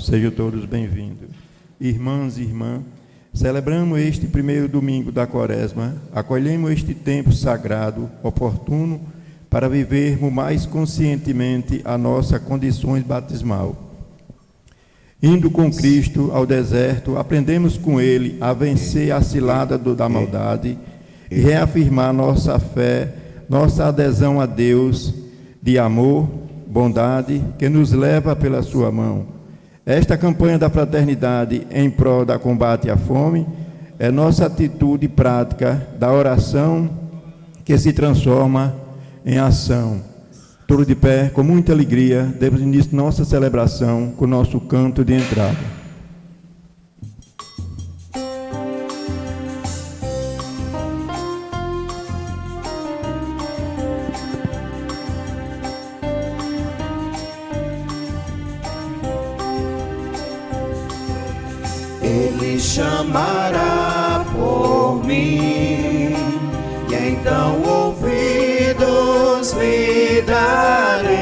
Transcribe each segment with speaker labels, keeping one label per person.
Speaker 1: Sejam todos bem-vindos. Irmãs e irmãs, celebramos este primeiro domingo da Quaresma, acolhemos este tempo sagrado, oportuno, para vivermos mais conscientemente a nossa condição batismal. Indo com Cristo ao deserto, aprendemos com Ele a vencer a cilada da maldade e reafirmar nossa fé, nossa adesão a Deus, de amor, bondade, que nos leva pela sua mão. Esta campanha da fraternidade em prol da combate à fome é nossa atitude prática da oração que se transforma em ação. Todos de pé, com muita alegria, demos início à nossa celebração com o nosso canto de entrada.
Speaker 2: Ele chamará por mim, e então ouvidos lhe darei.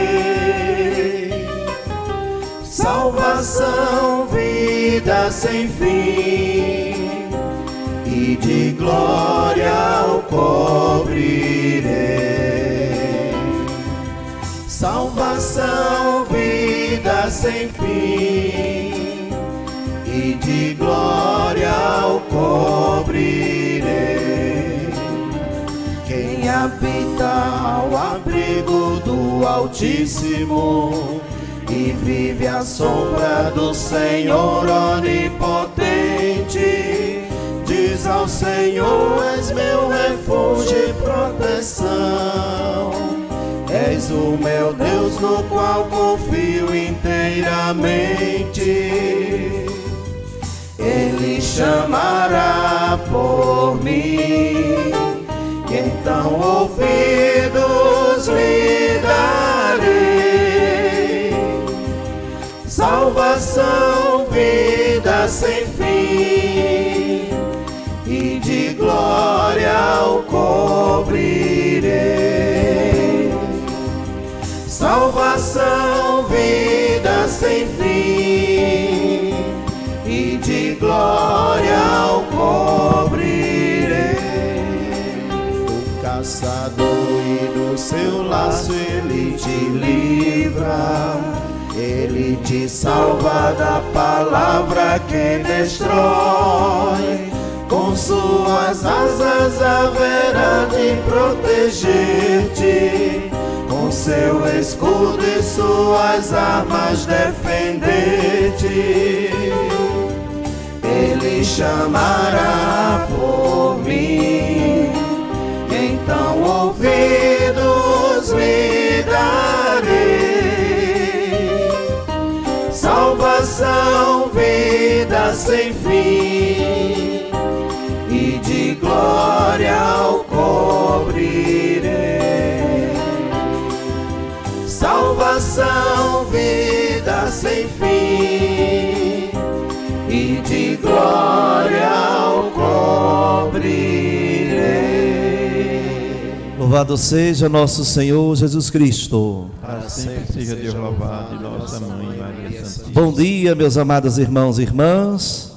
Speaker 2: Salvação, vida sem fim, e de glória o cobrirei. Salvação, vida sem fim, e de glória o cobrirei. Quem habita ao abrigo do Altíssimo e vive à sombra do Senhor onipotente, diz ao Senhor: és meu refúgio e proteção, és o meu Deus no qual confio inteiramente. Ele chamará por mim, e então ouvidos lhe darei. Salvação, vida sem fim, e de glória o cobrirei. Salvação, vida sem fim, e de glória o cobrirei. Do caçador e do seu laço ele te livra, ele te salva da palavra que destrói. Com suas asas haverá de proteger-te, com seu escudo e suas armas defender-te. Ele chamará por mim, então ouvidos lhe darei. Salvação, vida sem fim, e de glória o cobrirei. Salvação, vida sem fim, e de glória o cobrirei.
Speaker 3: Louvado seja nosso Senhor Jesus Cristo.
Speaker 1: Para sempre seja Deus louvado, e nossa Mãe Maria Santíssima.
Speaker 3: Bom dia, meus amados irmãos e irmãs.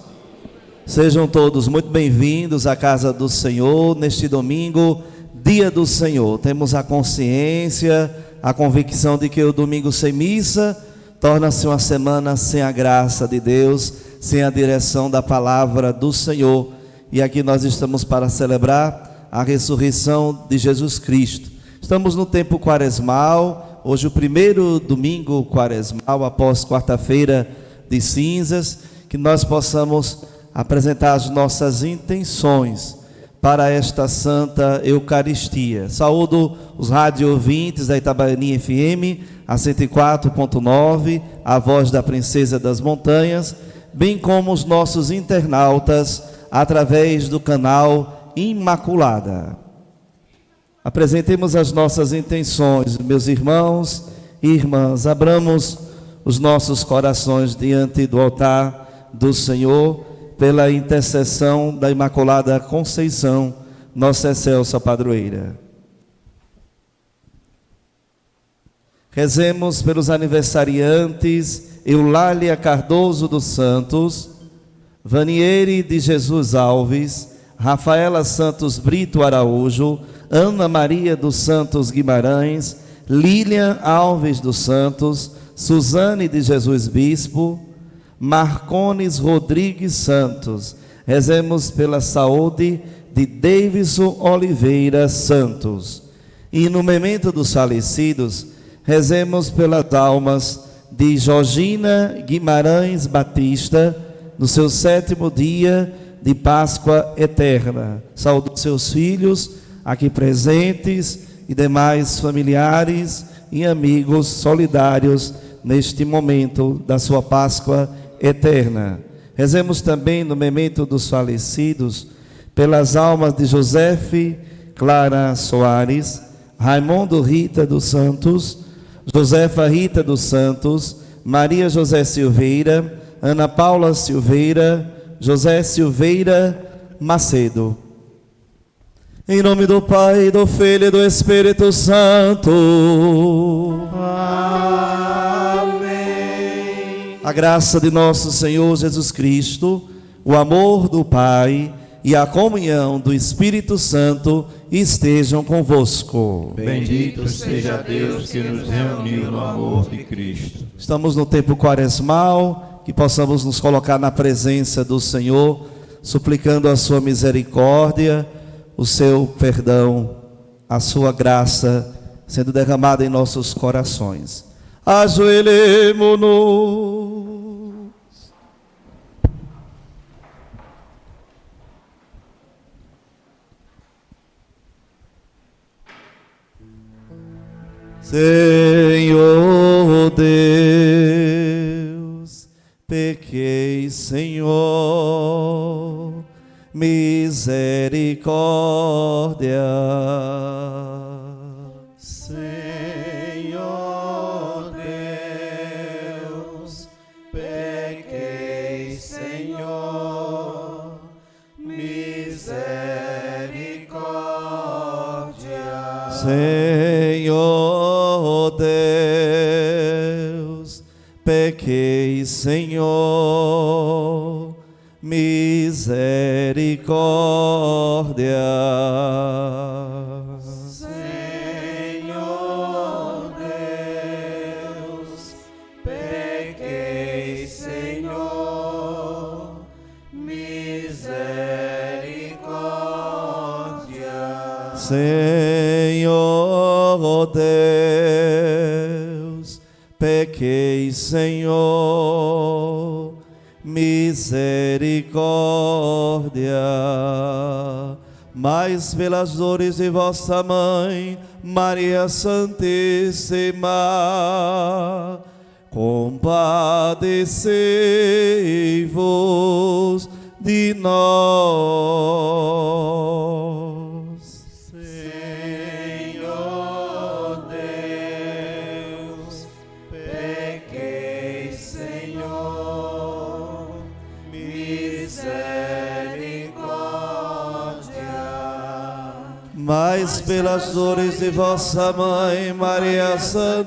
Speaker 3: Sejam todos muito bem-vindos à casa do Senhor neste domingo, dia do Senhor. Temos a consciência, a convicção de que o domingo sem missa torna-se uma semana sem a graça de Deus, sem a direção da palavra do Senhor. E aqui nós estamos para celebrar a ressurreição de Jesus Cristo. Estamos no tempo quaresmal, hoje o primeiro domingo quaresmal, após quarta-feira de cinzas, que nós possamos apresentar as nossas intenções para esta Santa Eucaristia. Saúdo os rádio ouvintes da Itabaianinha FM, a 104.9, a voz da Princesa das Montanhas, bem como os nossos internautas através do canal Imaculada. Apresentemos as nossas intenções, meus irmãos e irmãs. Abramos os nossos corações diante do altar do Senhor, pela intercessão da Imaculada Conceição, nossa excelsa padroeira. Rezemos pelos aniversariantes Eulália Cardoso dos Santos, Vaniere de Jesus Alves, Rafaela Santos Brito Araújo, Ana Maria dos Santos Guimarães, Lília Alves dos Santos, Suzane de Jesus Bispo, Marcones Rodrigues Santos. Rezemos pela saúde de Davidson Oliveira Santos. E no memento dos falecidos, rezemos pelas almas de Georgina Guimarães Batista, no seu 7º dia de Páscoa Eterna. Saúde seus filhos aqui presentes e demais familiares e amigos solidários neste momento da sua Páscoa Eterna. Rezemos também no memento dos falecidos pelas almas de Josefe Clara Soares, Raimundo Rita dos Santos, Josefa Rita dos Santos, Maria José Silveira, Ana Paula Silveira, José Silveira Macedo. Em nome do Pai, do Filho e do Espírito Santo. Amém. A graça de nosso Senhor Jesus Cristo, o amor do Pai e a comunhão do Espírito Santo estejam convosco.
Speaker 1: Bendito seja Deus que nos reuniu no amor de Cristo.
Speaker 3: Estamos no tempo quaresmal, que possamos nos colocar na presença do Senhor, suplicando a sua misericórdia, o seu perdão, a sua graça sendo derramada em nossos corações. Ajoelhemo-nos. Senhor Deus, pequei, Senhor, misericórdia.
Speaker 2: Senhor Deus, pequei, Senhor, misericórdia.
Speaker 3: Senhor Deus, pequei, Senhor, misericórdia.
Speaker 2: Senhor Deus, pequei, Senhor, misericórdia.
Speaker 3: Senhor Deus, pequei, Senhor, misericórdia. Mas pelas dores de vossa mãe, Maria Santíssima, compadecei-vos de nós.
Speaker 2: Senhor Deus, pequei, Senhor, misericórdia.
Speaker 3: Mas pelas dores de vossa mãe, Maria Santíssima,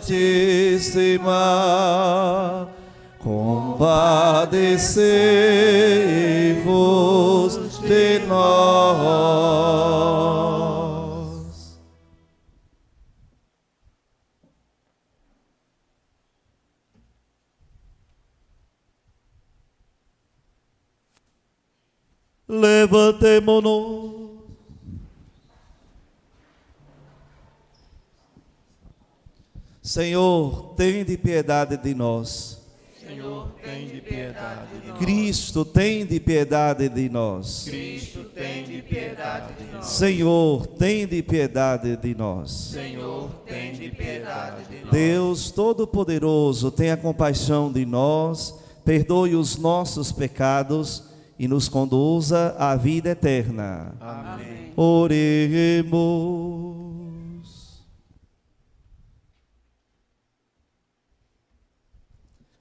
Speaker 3: compadecei-vos de nós. Levantemo-nos. Senhor, tende piedade de nós.
Speaker 1: Senhor, tem de piedade de nós.
Speaker 3: Cristo, tende piedade de nós.
Speaker 1: Cristo, tem de piedade de nós.
Speaker 3: Senhor, tende piedade de nós.
Speaker 1: Senhor, tem de piedade de nós.
Speaker 3: Deus Todo-Poderoso, tenha compaixão de nós, perdoe os nossos pecados e nos conduza à vida eterna.
Speaker 1: Amém.
Speaker 3: Oremos.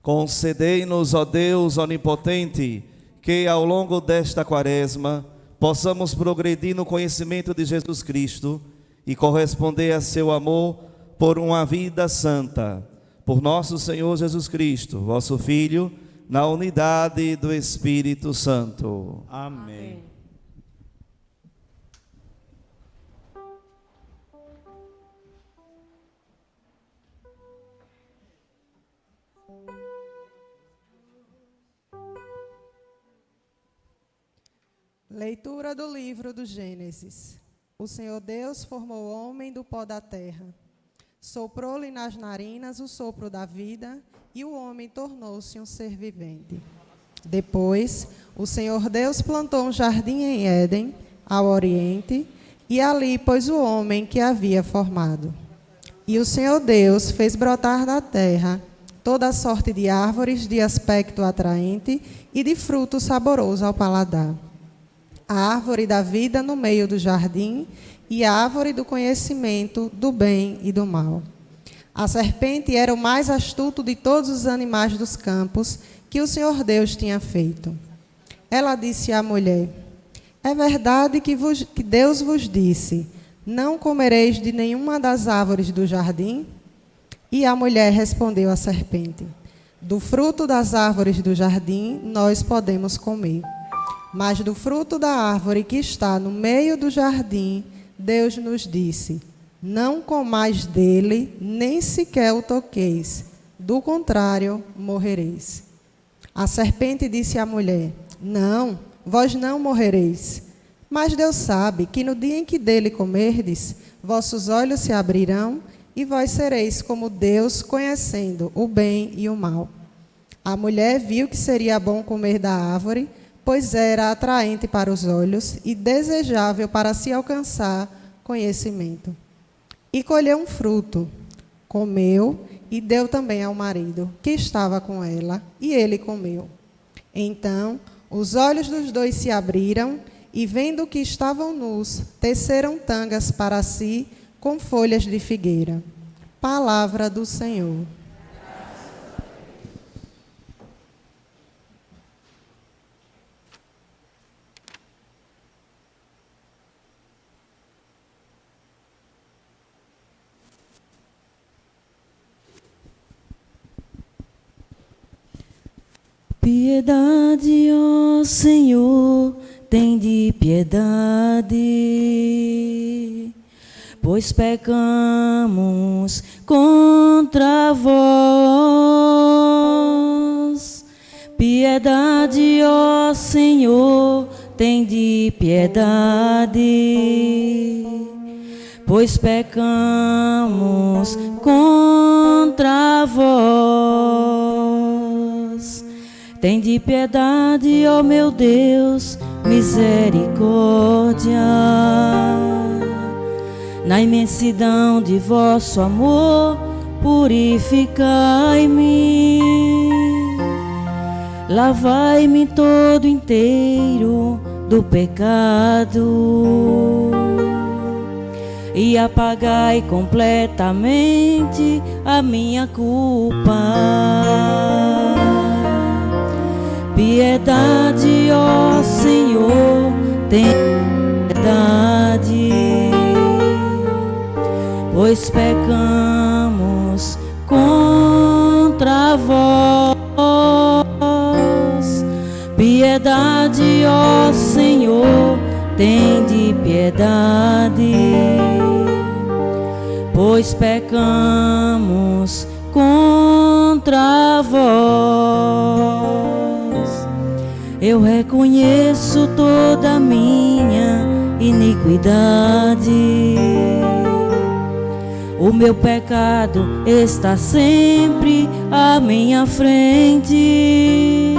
Speaker 3: Concedei-nos, ó Deus onipotente, que ao longo desta quaresma possamos progredir no conhecimento de Jesus Cristo e corresponder a seu amor por uma vida santa. por nosso Senhor Jesus Cristo, vosso Filho, na unidade do Espírito Santo.
Speaker 2: Amém.
Speaker 4: Leitura do livro do Gênesis. O Senhor Deus formou o homem do pó da terra. Soprou-lhe nas narinas o sopro da vida, e o homem tornou-se um ser vivente. Depois, o Senhor Deus plantou um jardim em Éden, ao oriente, e ali pôs o homem que havia formado. E o Senhor Deus fez brotar da terra toda a sorte de árvores de aspecto atraente e de fruto saboroso ao paladar. A árvore da vida no meio do jardim e a árvore do conhecimento do bem e do mal. A serpente era o mais astuto de todos os animais dos campos que o Senhor Deus tinha feito. Ela disse à mulher: é verdade que Deus vos disse, não comereis de nenhuma das árvores do jardim? E a mulher respondeu à serpente: do fruto das árvores do jardim nós podemos comer. Mas do fruto da árvore que está no meio do jardim, Deus nos disse: não comais dele, nem sequer o toqueis, do contrário, morrereis. A serpente disse à mulher: não, vós não morrereis. Mas Deus sabe que no dia em que dele comerdes, vossos olhos se abrirão e vós sereis como Deus, conhecendo o bem e o mal. A mulher viu que seria bom comer da árvore, pois era atraente para os olhos e desejável para se alcançar conhecimento. E colheu um fruto, comeu e deu também ao marido, que estava com ela, e ele comeu. Então, os olhos dos dois se abriram, e vendo que estavam nus, teceram tangas para si com folhas de figueira. Palavra do Senhor.
Speaker 5: Piedade, ó Senhor, tende piedade, pois pecamos contra vós. Piedade, ó Senhor, tende piedade, pois pecamos contra vós. Tende piedade, ó meu Deus, misericórdia. Na imensidão de vosso amor, purificai-me. Lavai-me todo inteiro do pecado e apagai completamente a minha culpa. Piedade, ó Senhor, tem piedade, pois pecamos contra vós. Piedade, ó Senhor, tende piedade, pois pecamos contra vós. Eu reconheço toda a minha iniquidade. O meu pecado está sempre à minha frente.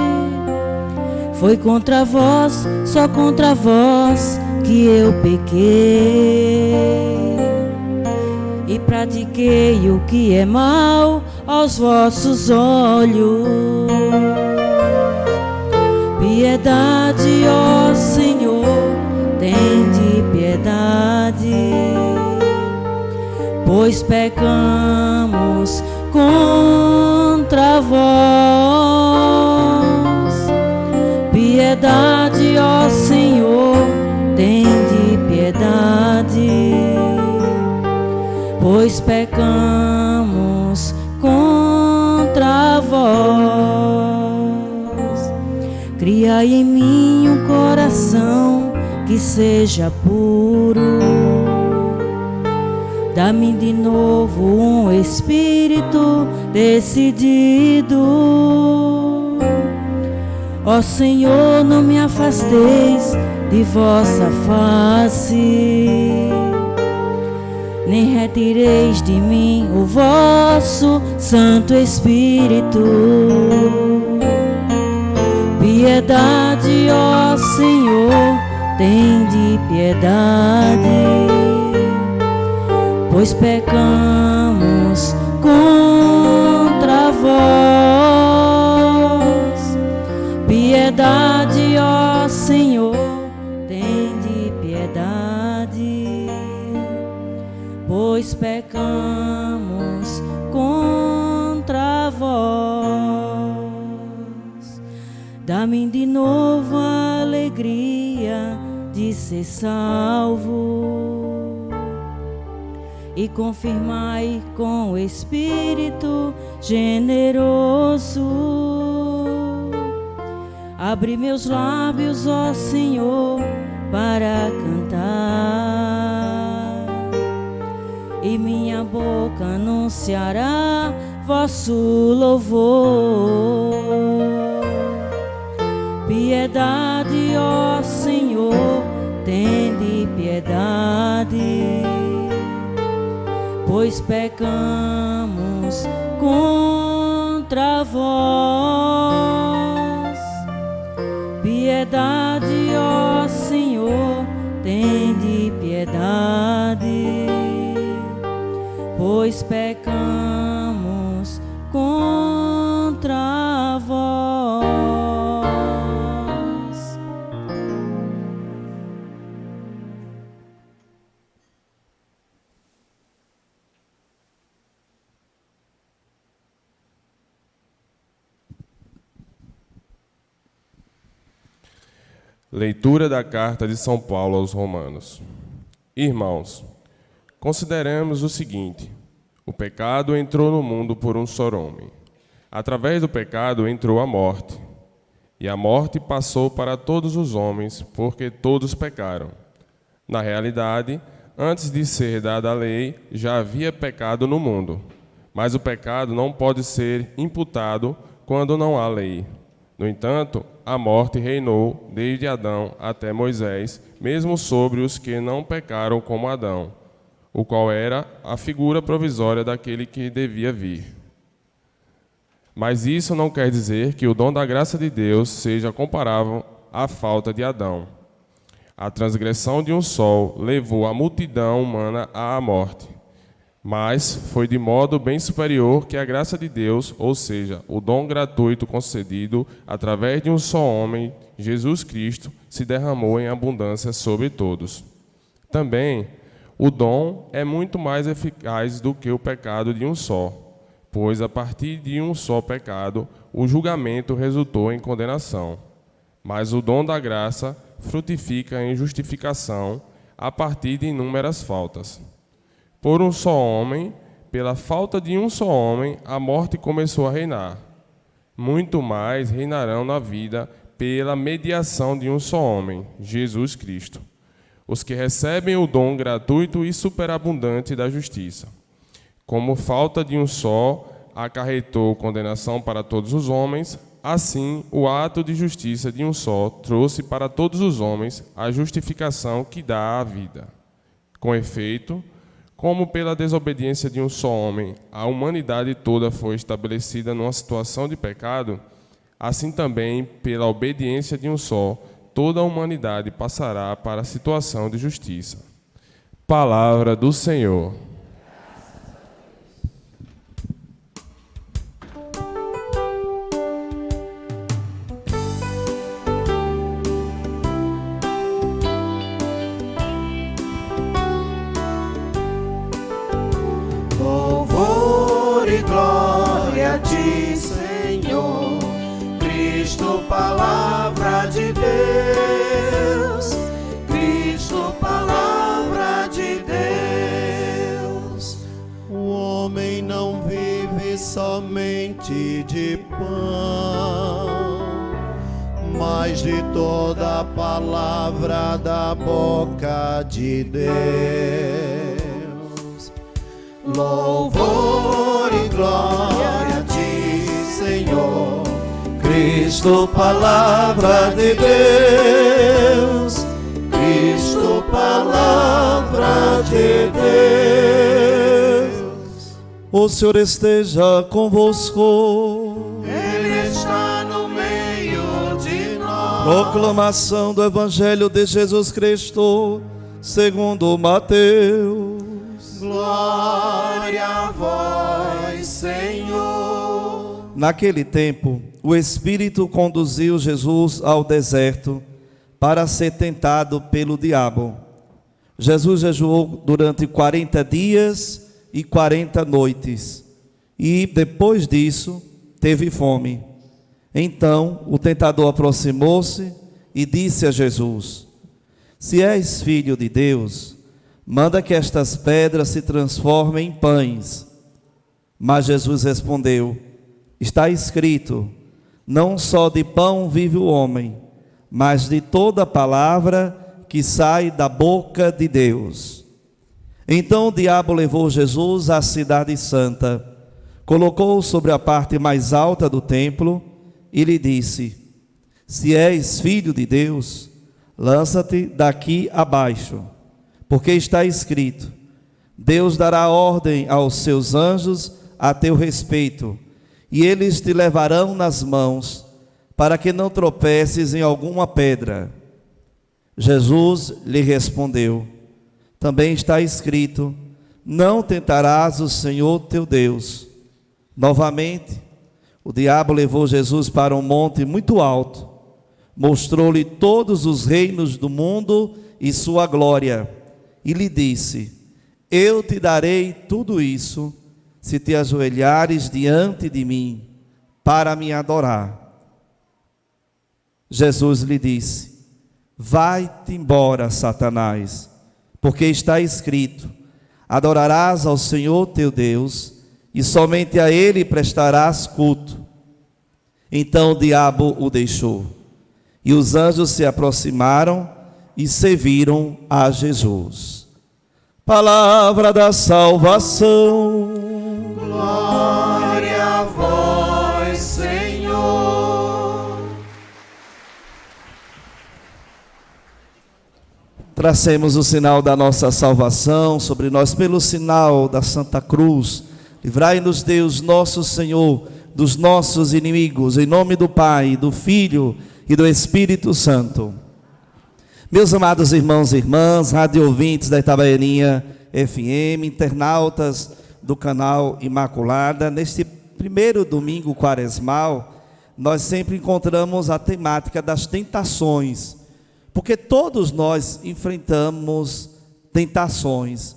Speaker 5: Foi contra vós, só contra vós que eu pequei e pratiquei o que é mal aos vossos olhos. Piedade, ó Senhor, tende piedade, pois pecamos contra vós. Piedade, ó Senhor, tende piedade, pois pecamos contra vós. Criai em mim um coração que seja puro. Dá-me de novo um espírito decidido. Ó Senhor, não me afasteis de vossa face, nem retireis de mim o vosso Santo Espírito. Piedade, ó Senhor, tende piedade, pois pecamos contra vós. Piedade, ó Senhor, tende piedade, pois pecamos contra vós. Dá-me de novo a alegria de ser salvo, e confirmai com o Espírito generoso. Abre meus lábios, ó Senhor, para cantar, e minha boca anunciará vosso louvor. Piedade, ó Senhor, tende piedade, pois pecamos contra vós. Piedade, ó Senhor, tende piedade, pois pecamos contra vós.
Speaker 6: Leitura da carta de São Paulo aos Romanos. Irmãos, consideremos o seguinte: o pecado entrou no mundo por um só homem. Através do pecado entrou a morte, e a morte passou para todos os homens, porque todos pecaram. Na realidade, antes de ser dada a lei, já havia pecado no mundo, mas o pecado não pode ser imputado quando não há lei. No entanto, a morte reinou desde Adão até Moisés, mesmo sobre os que não pecaram como Adão, o qual era a figura provisória daquele que devia vir. Mas isso não quer dizer que o dom da graça de Deus seja comparável à falta de Adão. A transgressão de um só levou a multidão humana à morte, mas foi de modo bem superior que a graça de Deus, ou seja, o dom gratuito concedido através de um só homem, Jesus Cristo, se derramou em abundância sobre todos. Também, o dom é muito mais eficaz do que o pecado de um só, pois a partir de um só pecado, o julgamento resultou em condenação. Mas o dom da graça frutifica em justificação a partir de inúmeras faltas. Por um só homem, pela falta de um só homem, a morte começou a reinar. Muito mais reinarão na vida pela mediação de um só homem, Jesus Cristo, os que recebem o dom gratuito e superabundante da justiça. Como falta de um só acarretou condenação para todos os homens, assim o ato de justiça de um só trouxe para todos os homens a justificação que dá à vida. Com efeito, como pela desobediência de um só homem a humanidade toda foi estabelecida numa situação de pecado, assim também, pela obediência de um só, toda a humanidade passará para a situação de justiça. Palavra do Senhor.
Speaker 2: Glória a ti, Senhor, Cristo, palavra de Deus, Cristo, palavra de Deus. O homem não vive somente de pão, mas de toda a palavra da boca de Deus. Louvor e glória a ti, Senhor Cristo, palavra de Deus. Cristo, palavra de Deus.
Speaker 3: O Senhor esteja convosco.
Speaker 2: Ele está no meio de nós.
Speaker 3: Proclamação do Evangelho de Jesus Cristo, segundo Mateus.
Speaker 2: Glória a vós, Senhor.
Speaker 3: Naquele tempo, o Espírito conduziu Jesus ao deserto para ser tentado pelo diabo. Jesus jejuou durante 40 dias e 40 noites, e depois disso teve fome. Então o tentador aproximou-se e disse a Jesus: se és filho de Deus, manda que estas pedras se transformem em pães. Mas Jesus respondeu: está escrito, não só de pão vive o homem, mas de toda palavra que sai da boca de Deus. Então o diabo levou Jesus à cidade santa, colocou-o sobre a parte mais alta do templo e lhe disse: se és filho de Deus, lança-te daqui abaixo, porque está escrito, Deus dará ordem aos seus anjos a teu respeito, e eles te levarão nas mãos, para que não tropeces em alguma pedra. Jesus lhe respondeu: também está escrito, não tentarás o Senhor teu Deus. Novamente, o diabo levou Jesus para um monte muito alto, mostrou-lhe todos os reinos do mundo e sua glória, e lhe disse: eu te darei tudo isso, se te ajoelhares diante de mim, para me adorar. Jesus lhe disse: vai-te embora, Satanás, porque está escrito, adorarás ao Senhor teu Deus, e somente a Ele prestarás culto. Então o diabo o deixou, e os anjos se aproximaram e serviram a Jesus. Palavra da salvação.
Speaker 2: Glória a vós, Senhor.
Speaker 3: Tracemos o sinal da nossa salvação sobre nós pelo sinal da Santa Cruz. Livrai-nos, Deus nosso Senhor, dos nossos inimigos, em nome do Pai, do Filho e do Espírito Santo. Meus amados irmãos e irmãs, rádio ouvintes da Itabaianinha FM, internautas do canal Imaculada, neste primeiro domingo quaresmal, nós sempre encontramos a temática das tentações, porque todos nós enfrentamos tentações.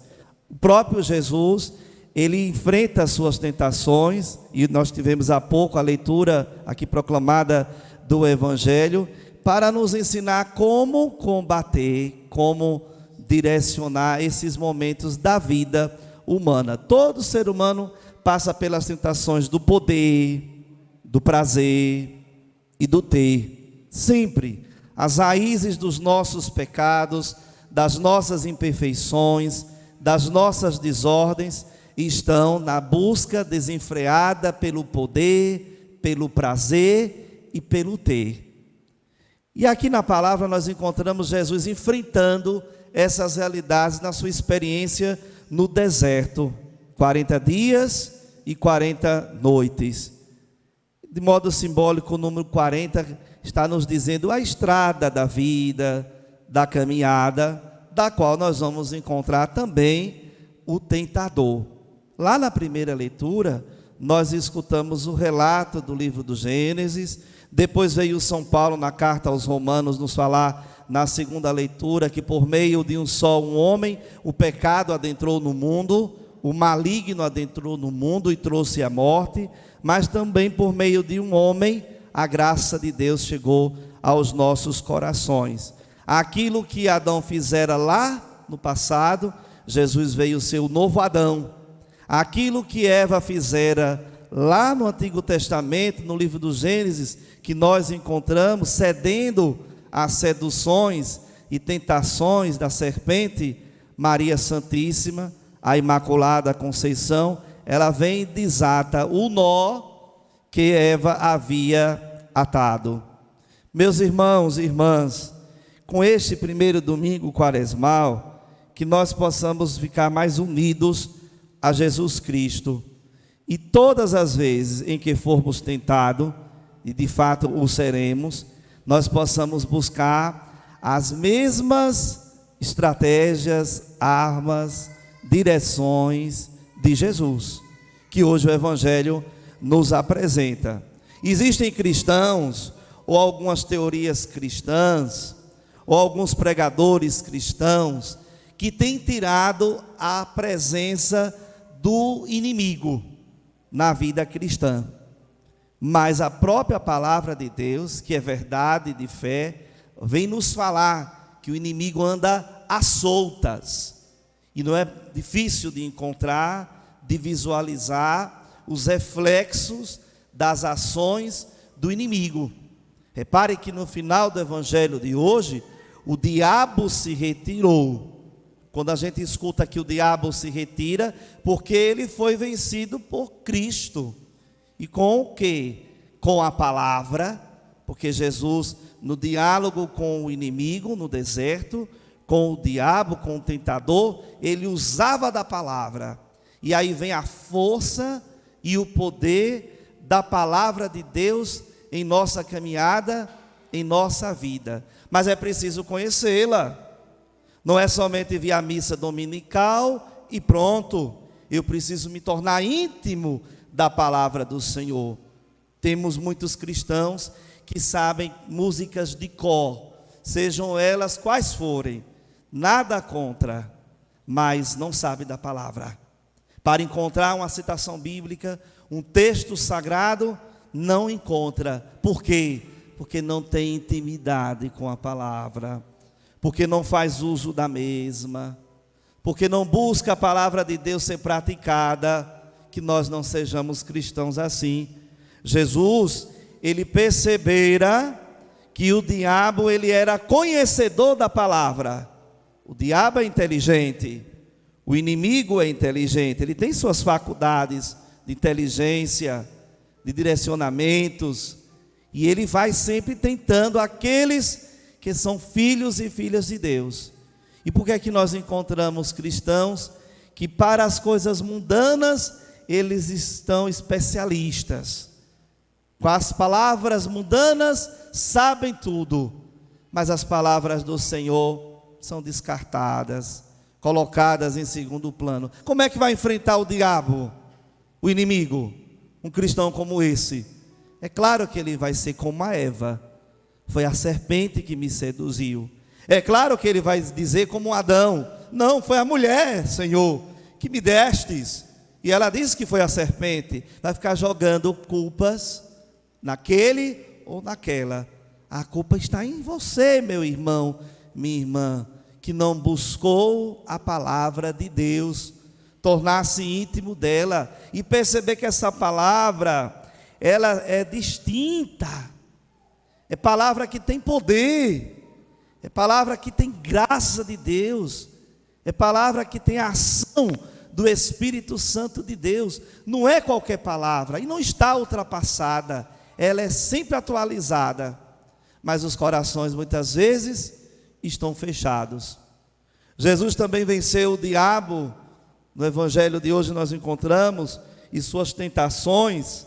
Speaker 3: O próprio Jesus, ele enfrenta as suas tentações, e nós tivemos há pouco a leitura aqui proclamada do Evangelho, para nos ensinar como combater, como direcionar esses momentos da vida humana. Todo ser humano passa pelas tentações do poder, do prazer e do ter. Sempre. As raízes dos nossos pecados, das nossas imperfeições, das nossas desordens, estão na busca desenfreada pelo poder, pelo prazer e pelo ter. E aqui na palavra nós encontramos Jesus enfrentando essas realidades na sua experiência no deserto, 40 dias e 40 noites. De modo simbólico, o número 40 está nos dizendo a estrada da vida, da caminhada, da qual nós vamos encontrar também o tentador. Lá na primeira leitura, nós escutamos o relato do livro do Gênesis. Depois veio São Paulo na carta aos Romanos nos falar na segunda leitura que por meio de um só homem o pecado adentrou no mundo, o maligno adentrou no mundo e trouxe a morte, mas também por meio de um homem a graça de Deus chegou aos nossos corações. Aquilo que Adão fizera lá no passado, Jesus veio ser o novo Adão. Aquilo que Eva fizera lá no Antigo Testamento, no livro do Gênesis, que nós encontramos, cedendo às seduções e tentações da serpente, Maria Santíssima, a Imaculada Conceição, ela vem e desata o nó que Eva havia atado. Meus irmãos e irmãs, com este primeiro domingo quaresmal, que nós possamos ficar mais unidos a Jesus Cristo, e todas as vezes em que formos tentados, e de fato o seremos, nós possamos buscar as mesmas estratégias, armas, direções de Jesus, que hoje o Evangelho nos apresenta. Existem cristãos, ou algumas teorias cristãs, ou alguns pregadores cristãos, que têm tirado a presença do inimigo na vida cristã. Mas a própria palavra de Deus, que é verdade de fé, vem nos falar que o inimigo anda às soltas. E não é difícil de encontrar, de visualizar os reflexos das ações do inimigo. Repare que no final do evangelho de hoje, o diabo se retirou. Quando a gente escuta que o diabo se retira, porque ele foi vencido por Cristo. E com o quê? Com a palavra, porque Jesus, no diálogo com o inimigo, no deserto, com o diabo, com o tentador, ele usava da palavra. E aí vem a força e o poder da palavra de Deus em nossa caminhada, em nossa vida. Mas é preciso conhecê-la. Não é somente vir à missa dominical e pronto. Eu preciso me tornar íntimo da palavra do Senhor. Temos muitos cristãos que sabem músicas de cor, sejam elas quais forem, nada contra, mas não sabe da palavra. Para encontrar uma citação bíblica, um texto sagrado, não encontra. Por quê? Porque não tem intimidade com a palavra, porque não faz uso da mesma, porque não busca a palavra de Deus ser praticada, que nós não sejamos cristãos assim. Jesus, ele percebera que o diabo, ele era conhecedor da palavra. O diabo é inteligente, o inimigo é inteligente, ele tem suas faculdades de inteligência, de direcionamentos, e ele vai sempre tentando aqueles que são filhos e filhas de Deus. E por que é que nós encontramos cristãos que para as coisas mundanas eles estão especialistas? Com as palavras mundanas sabem tudo, mas as palavras do Senhor são descartadas, colocadas em segundo plano. Como é que vai enfrentar o diabo, o inimigo, um cristão como esse? É claro que ele vai ser como a Eva. Foi a serpente que me seduziu. É claro que ele vai dizer como Adão: não, foi a mulher, Senhor, que me destes. E ela disse que foi a serpente. Vai ficar jogando culpas naquele ou naquela. A culpa está em você, meu irmão, minha irmã, que não buscou a palavra de Deus, tornar-se íntimo dela e perceber que essa palavra, ela é distinta. É palavra que tem poder, é palavra que tem graça de Deus, é palavra que tem a ação do Espírito Santo de Deus. Não é qualquer palavra, e não está ultrapassada, ela é sempre atualizada, mas os corações muitas vezes estão fechados. Jesus também venceu o diabo. No evangelho de hoje nós encontramos e suas tentações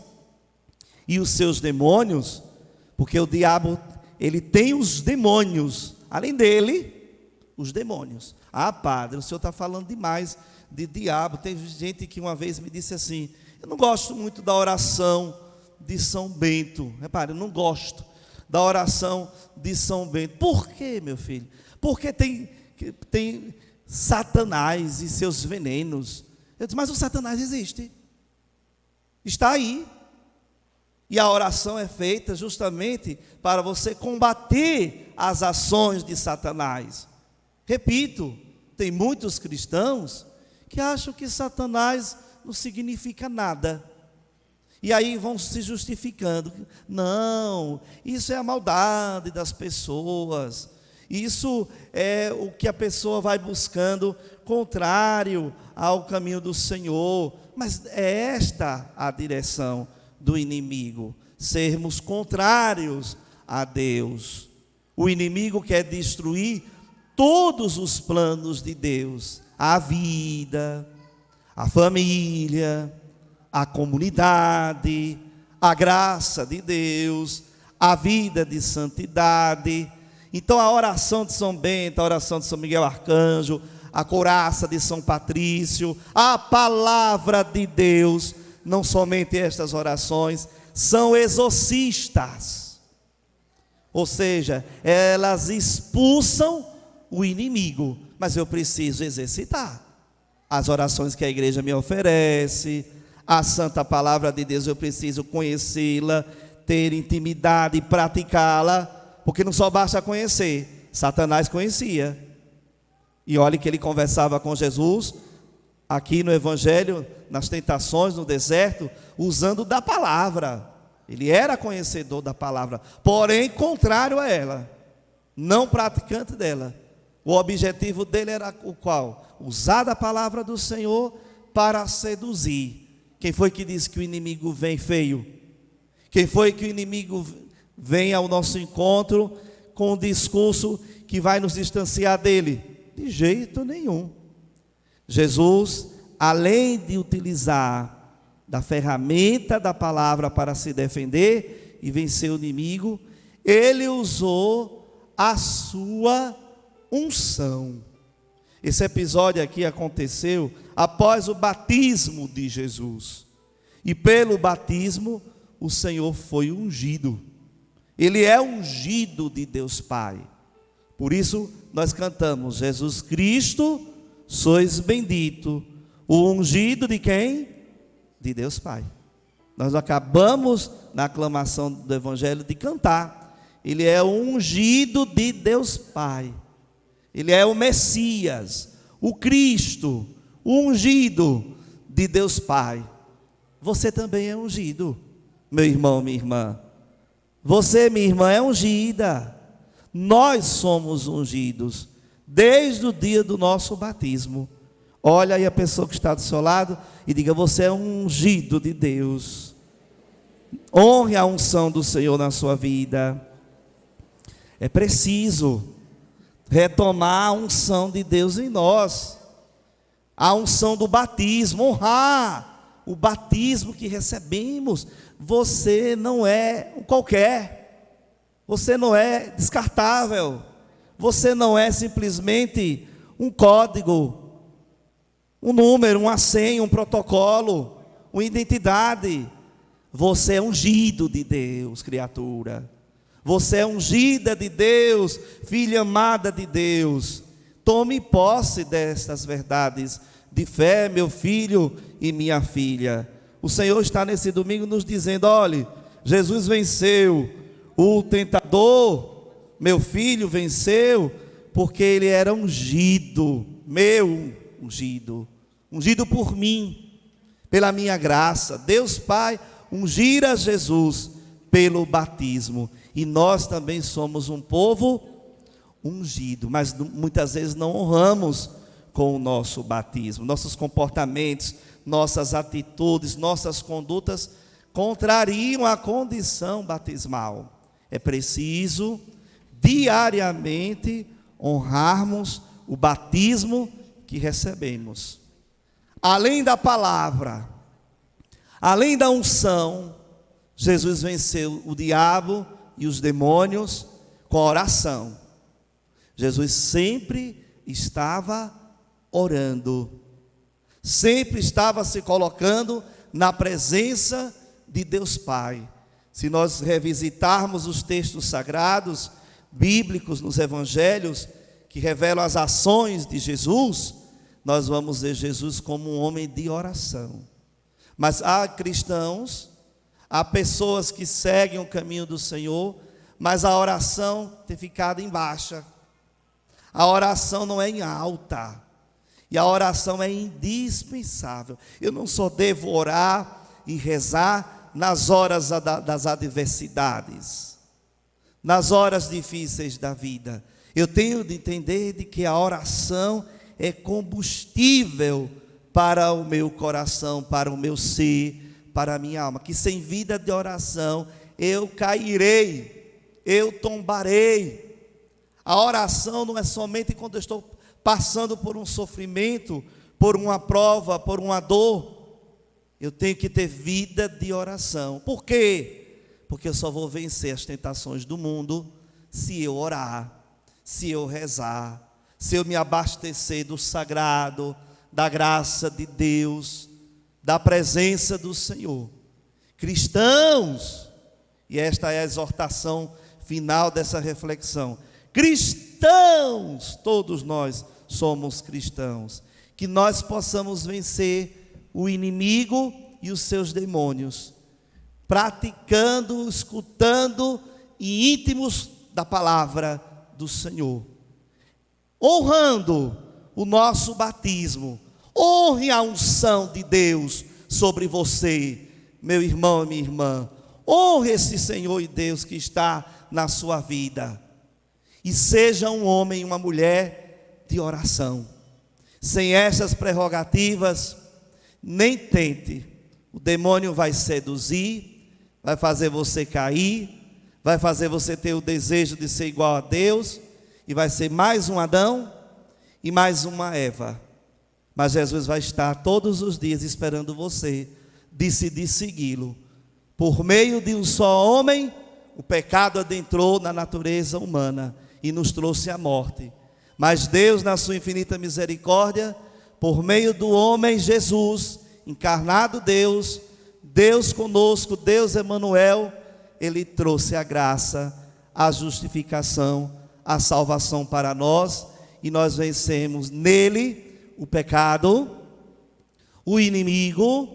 Speaker 3: e os seus demônios, porque o diabo, ele tem os demônios, além dele, os demônios. Ah, padre, o senhor está falando demais de diabo. Teve gente que uma vez me disse assim: eu não gosto muito da oração de São Bento. Repare, eu não gosto da oração de São Bento. Por quê, meu filho? Porque tem Satanás e seus venenos. Eu disse: mas o Satanás existe, está aí. E a oração é feita justamente para você combater as ações de Satanás. Repito, tem muitos cristãos que acham que Satanás não significa nada. E aí vão se justificando. Não, isso é a maldade das pessoas. Isso é o que a pessoa vai buscando, contrário ao caminho do Senhor. Mas é esta a direção do inimigo, sermos contrários a Deus. O inimigo quer destruir todos os planos de Deus, a vida, a família, a comunidade, a graça de Deus, a vida de santidade. Então a oração de São Bento, a oração de São Miguel Arcanjo, a couraça de São Patrício, a palavra de Deus, não somente estas orações, são exorcistas. Ou seja, elas expulsam o inimigo, mas eu preciso exercitar. As orações que a igreja me oferece, a santa palavra de Deus, eu preciso conhecê-la, ter intimidade e praticá-la, porque não só basta conhecer. Satanás conhecia, e olhe que ele conversava com Jesus, aqui no Evangelho, nas tentações, no deserto, usando da palavra. Ele era conhecedor da palavra, porém contrário a ela, não praticante dela. O objetivo dele era o qual? Usar da palavra do Senhor para seduzir. Quem foi que disse que o inimigo vem feio? Quem foi que o inimigo vem ao nosso encontro com um discurso que vai nos distanciar dele? De jeito nenhum. Jesus, além de utilizar da ferramenta da palavra para se defender e vencer o inimigo, ele usou a sua unção. Esse episódio aqui aconteceu após o batismo de Jesus. E pelo batismo, o Senhor foi ungido. Ele é ungido de Deus Pai. Por isso, nós cantamos: Jesus Cristo, sois bendito. O ungido de quem? De Deus Pai. Nós acabamos, na aclamação do Evangelho, de cantar. Ele é o ungido de Deus Pai. Ele é o Messias, o Cristo, o ungido de Deus Pai. Você também é ungido, meu irmão, minha irmã. Você, minha irmã, é ungida. Nós somos ungidos desde o dia do nosso batismo. Olha aí a pessoa que está do seu lado e diga: você é um ungido de Deus. Honre a unção do Senhor na sua vida. É preciso retomar a unção de Deus em nós, a unção do batismo, honrar o batismo que recebemos. Você não é um qualquer, você não é descartável, você não é simplesmente um código, um número, uma senha, um protocolo, uma identidade. Você é ungido de Deus, criatura. Você é ungida de Deus, filha amada de Deus. Tome posse destas verdades de fé, meu filho e minha filha. O Senhor está nesse domingo nos dizendo: olhe, Jesus venceu o tentador, meu filho venceu, porque ele era ungido, meu ungido, ungido por mim, pela minha graça. Deus Pai ungira Jesus pelo batismo. E nós também somos um povo ungido, mas muitas vezes não honramos com o nosso batismo. Nossos comportamentos, nossas atitudes, nossas condutas contrariam a condição batismal. É preciso diariamente honrarmos o batismo que recebemos. Além da palavra, além da unção, Jesus venceu o diabo e os demônios com a oração. Jesus sempre estava orando, sempre estava se colocando na presença de Deus Pai. Se nós revisitarmos os textos sagrados, bíblicos, nos evangelhos, que revelam as ações de Jesus, nós vamos ver Jesus como um homem de oração. Mas há cristãos, há pessoas que seguem o caminho do Senhor, mas a oração tem ficado em baixa. A oração não é em alta. E a oração é indispensável. Eu não só devo orar e rezar nas horas das adversidades, nas horas difíceis da vida. Eu tenho de entender de que a oração é combustível para o meu coração, para o meu ser, para a minha alma. Que sem vida de oração eu cairei, eu tombarei. A oração não é somente quando eu estou passando por um sofrimento, por uma prova, por uma dor. Eu tenho que ter vida de oração. Por quê? Porque eu só vou vencer as tentações do mundo se eu orar, se eu rezar, se eu me abastecer do sagrado, da graça de Deus, da presença do Senhor. Cristãos, e esta é a exortação final dessa reflexão. Cristãos, todos nós somos cristãos. Que nós possamos vencer o inimigo e os seus demônios, praticando, escutando e íntimos da palavra do Senhor, honrando o nosso batismo. Honre a unção de Deus sobre você, meu irmão e minha irmã. Honre esse Senhor e Deus que está na sua vida, e seja um homem e uma mulher de oração. Sem essas prerrogativas, nem tente. O demônio vai seduzir, vai fazer você cair, vai fazer você ter o desejo de ser igual a Deus, e vai ser mais um Adão e mais uma Eva. Mas Jesus vai estar todos os dias esperando você decidir segui-lo. Por meio de um só homem, o pecado adentrou na natureza humana e nos trouxe a morte. Mas Deus, na sua infinita misericórdia, por meio do homem Jesus, encarnado Deus, Deus conosco, Deus Emanuel, Ele trouxe a graça, a justificação, a salvação para nós, e nós vencemos nele o pecado, o inimigo,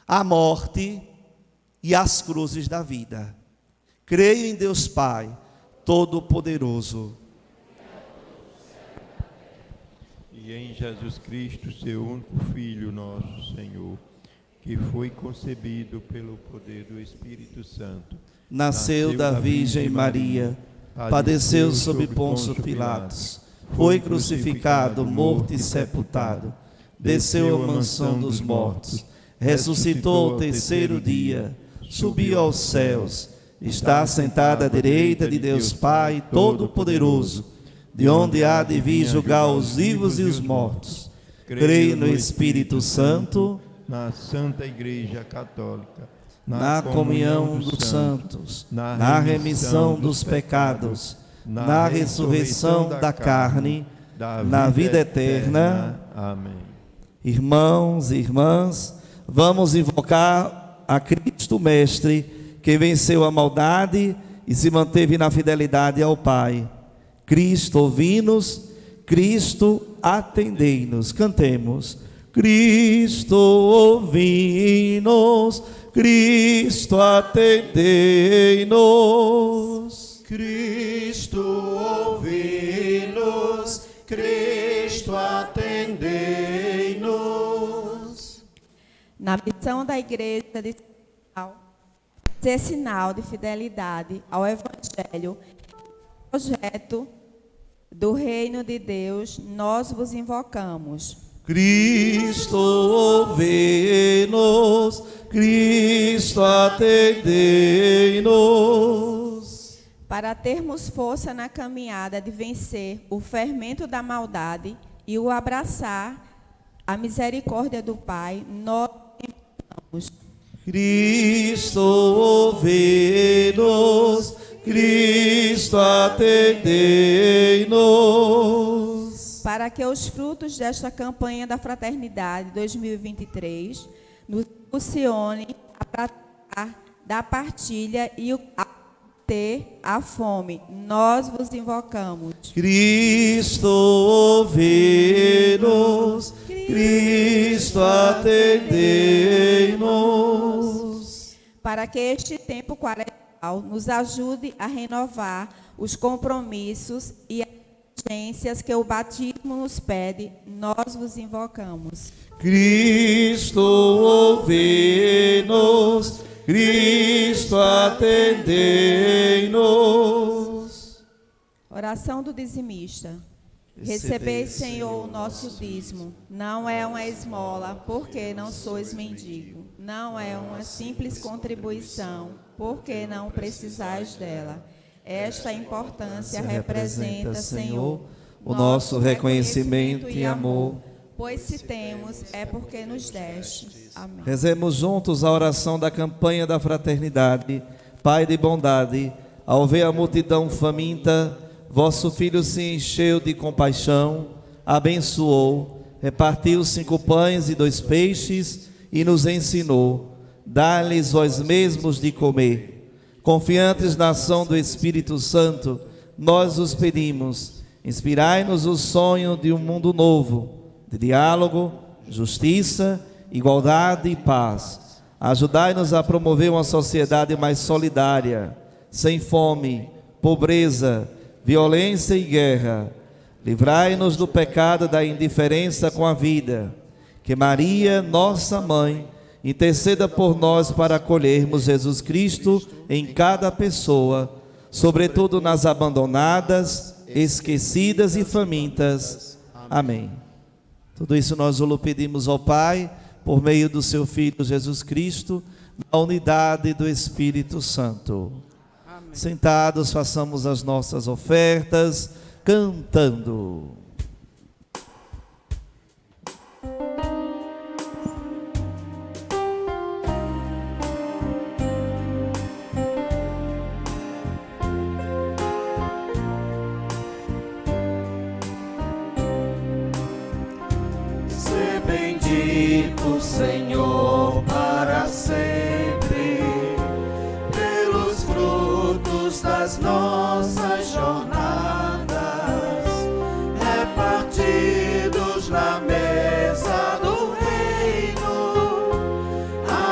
Speaker 3: a morte e as cruzes da vida. Creio em Deus Pai Todo-Poderoso,
Speaker 1: e em Jesus Cristo, seu único Filho, nosso Senhor, que foi concebido pelo poder do Espírito Santo,
Speaker 3: nasceu da Virgem Maria, padeceu sob Pôncio Pilatos, foi crucificado, morto e sepultado, desceu à mansão dos mortos, ressuscitou ao terceiro dia, subiu aos céus, está sentado à direita de Deus Pai Todo-Poderoso, de onde há de vir julgar os vivos e os mortos. Creio no Espírito Santo,
Speaker 1: na Santa Igreja Católica,
Speaker 3: na comunhão dos santos, na remissão dos pecados, na ressurreição da carne, na vida eterna.
Speaker 1: Amém.
Speaker 3: Irmãos e irmãs, vamos invocar a Cristo Mestre, que venceu a maldade e se manteve na fidelidade ao Pai. Cristo, ouvi-nos, Cristo, atendei-nos. Cantemos. Cristo, ouvi-nos, Cristo, atendei-nos.
Speaker 2: Cristo, ouvi-nos, Cristo, atendei-nos.
Speaker 7: Na missão da Igreja de ser sinal de fidelidade ao Evangelho, projeto do Reino de Deus, nós vos invocamos.
Speaker 3: Cristo, ouve-nos, Cristo, atendei-nos.
Speaker 7: Para termos força na caminhada de vencer o fermento da maldade e o abraçar a misericórdia do Pai, nós invocamos.
Speaker 3: Cristo, ouve-nos, Cristo, atendei-nos.
Speaker 7: Para que os frutos desta campanha da Fraternidade 2023 nos impulsionem a praticar da partilha e a ter a fome, nós vos invocamos.
Speaker 3: Cristo, ouve-nos, Cristo, atendei-nos.
Speaker 7: Para que este tempo quaresmal nos ajude a renovar os compromissos e as exigências que o batismo nos pede, nós vos invocamos.
Speaker 3: Cristo, ouve-nos, Cristo, atendei-nos.
Speaker 7: Oração do dizimista. Recebei, Senhor, o nosso dízimo. Não é uma esmola, porque não sois mendigo. Não é uma simples contribuição, porque não precisais dela. Esta importância representa, Senhor,
Speaker 3: o nosso reconhecimento e amor.
Speaker 7: Pois se temos, é porque nos deste. Amém.
Speaker 3: Rezemos juntos a oração da campanha da fraternidade. Pai de bondade, ao ver a multidão faminta, vosso Filho se encheu de compaixão, abençoou, repartiu 5 pães e 2 peixes e nos ensinou: dá-lhes vós mesmos de comer. Confiantes na ação do Espírito Santo, nós os pedimos: inspirai-nos o sonho de um mundo novo, de diálogo, justiça, igualdade e paz. Ajudai-nos a promover uma sociedade mais solidária, sem fome, pobreza, violência e guerra. Livrai-nos do pecado da indiferença com a vida. Que Maria, nossa mãe, interceda por nós para acolhermos Jesus Cristo em cada pessoa, sobretudo nas abandonadas, esquecidas e famintas. Amém. Tudo isso nós o pedimos ao Pai, por meio do seu Filho Jesus Cristo, na unidade do Espírito Santo. Amém. Sentados, façamos as nossas ofertas, cantando.
Speaker 2: Senhor, para sempre, pelos frutos das nossas jornadas, repartidos na mesa do reino,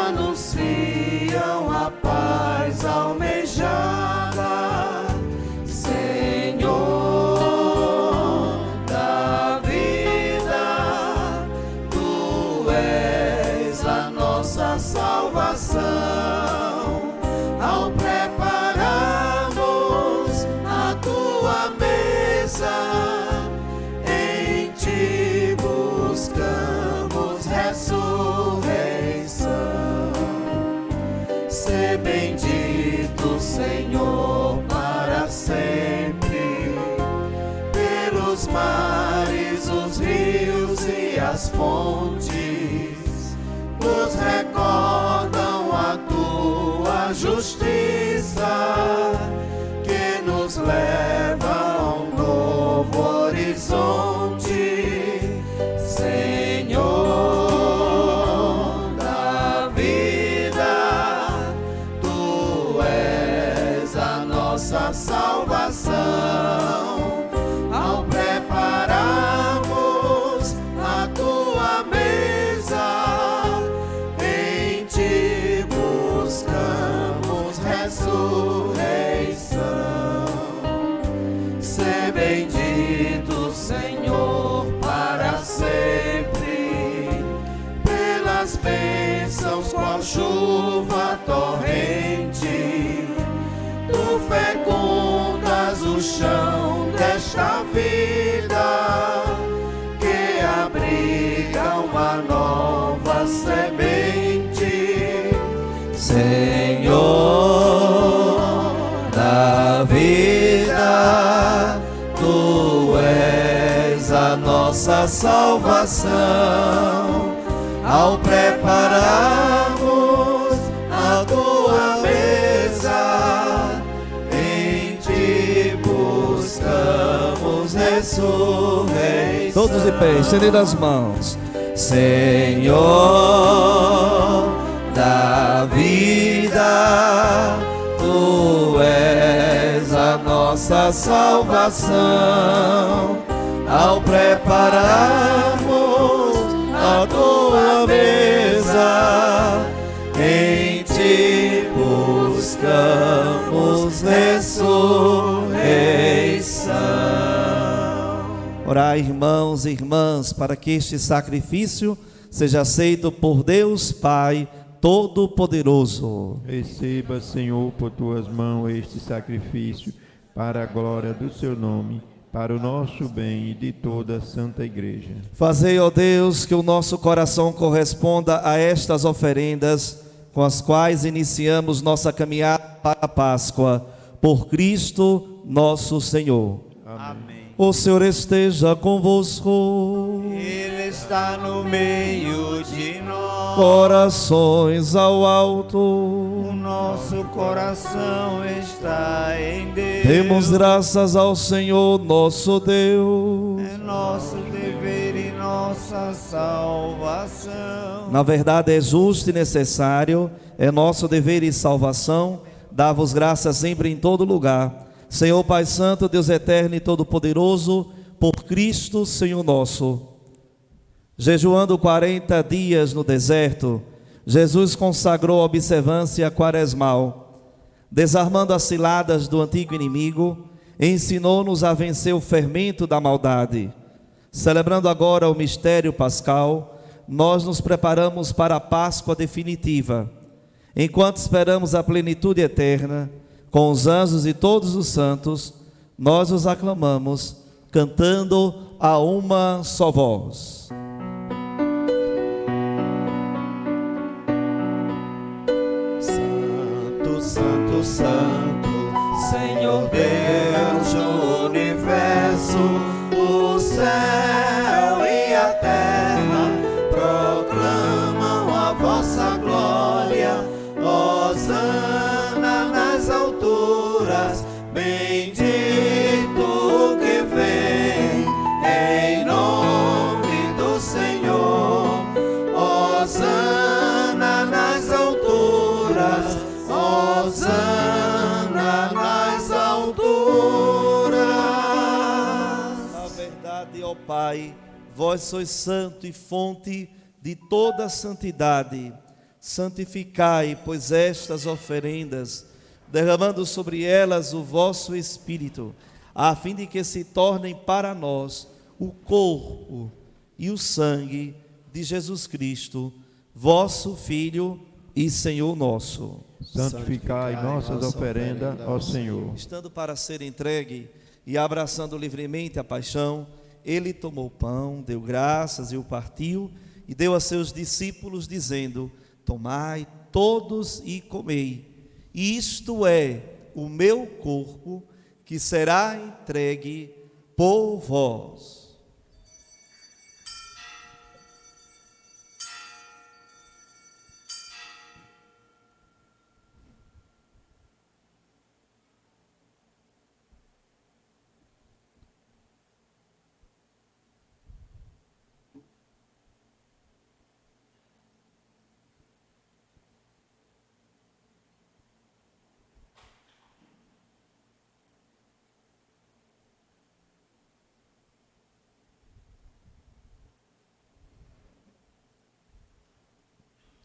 Speaker 2: anunciam a paz almejada. Senhor da vida, Tu és a nossa salvação. Ao prepararmos a Tua mesa, em Ti buscamos ressurreição. Ser bendito, Senhor, para sempre, pelos mares, os rios e as fontes, nos recordam a Tua justiça, que nos leva a um novo horizonte. Senhor da vida, Tu és a nossa salvação. Ao prepararmos a Tua mesa, em Ti buscamos ressurreição. Ser bendito, Senhor, para sempre, pelas bênçãos qual chuva torrente, Tu fecundas o chão desta vida, que abriga uma nova semente. Senhor da vida, Tu és a nossa salvação. Ao prepararmos a Tua mesa, em Ti buscamos ressurreição.
Speaker 3: Todos de pé, estendendo as mãos.
Speaker 2: Senhor da vida, Tu és a nossa salvação. Ao prepararmos a Tua mesa, em Ti buscamos ressurreição.
Speaker 3: Orai, irmãos e irmãs, para que este sacrifício seja aceito por Deus Pai Todo-Poderoso.
Speaker 1: Receba, Senhor, por tuas mãos este sacrifício, para a glória do seu nome, para o nosso bem e de toda a Santa Igreja.
Speaker 3: Fazei, ó Deus, que o nosso coração corresponda a estas oferendas, com as quais iniciamos nossa caminhada para a Páscoa, por Cristo nosso Senhor.
Speaker 2: Amém.
Speaker 3: O Senhor esteja convosco.
Speaker 2: Ele está no meio de nós.
Speaker 3: Corações ao alto.
Speaker 2: O nosso coração está em Deus.
Speaker 3: Demos graças ao Senhor nosso Deus.
Speaker 2: É nosso dever e nossa salvação.
Speaker 3: Na verdade é justo e necessário, é nosso dever e salvação, dar-vos graças sempre em todo lugar, Senhor Pai Santo, Deus eterno e todo-poderoso, por Cristo Senhor nosso. Jejuando 40 dias no deserto, Jesus consagrou a observância quaresmal. Desarmando as ciladas do antigo inimigo, ensinou-nos a vencer o fermento da maldade. Celebrando agora o mistério pascal, nós nos preparamos para a Páscoa definitiva. Enquanto esperamos a plenitude eterna, com os anjos e todos os santos, nós os aclamamos, cantando a uma só voz.
Speaker 2: Santo, Santo, Santo, Senhor Deus do universo, o céu e a terra proclamam a vossa glória. Hosana nas alturas, bendito o que vem em nome do Senhor. Hosana nas alturas, Hosana nas alturas.
Speaker 3: Na verdade, ó Pai, vós sois santo e fonte de toda santidade. Santificai, pois, estas oferendas, derramando sobre elas o vosso Espírito, a fim de que se tornem para nós o corpo e o sangue de Jesus Cristo, vosso Filho e Senhor nosso.
Speaker 1: Santificai nossas oferendas ao Senhor.
Speaker 3: Estando para ser entregue e abraçando livremente a paixão, ele tomou o pão, deu graças e o partiu, e deu a seus discípulos, dizendo: tomai todos e comei, isto é o meu corpo, que será entregue por vós.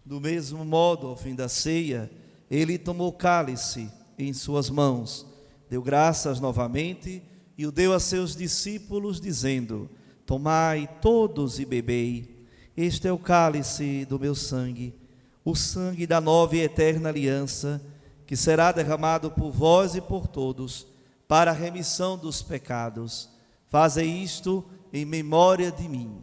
Speaker 3: Do mesmo modo, ao fim da ceia, ele tomou o cálice em suas mãos, deu graças novamente e o deu a seus discípulos, dizendo: tomai todos e bebei, este é o cálice do meu sangue, o sangue da nova e eterna aliança, que será derramado por vós e por todos, para a remissão dos pecados. Fazei isto em memória de mim.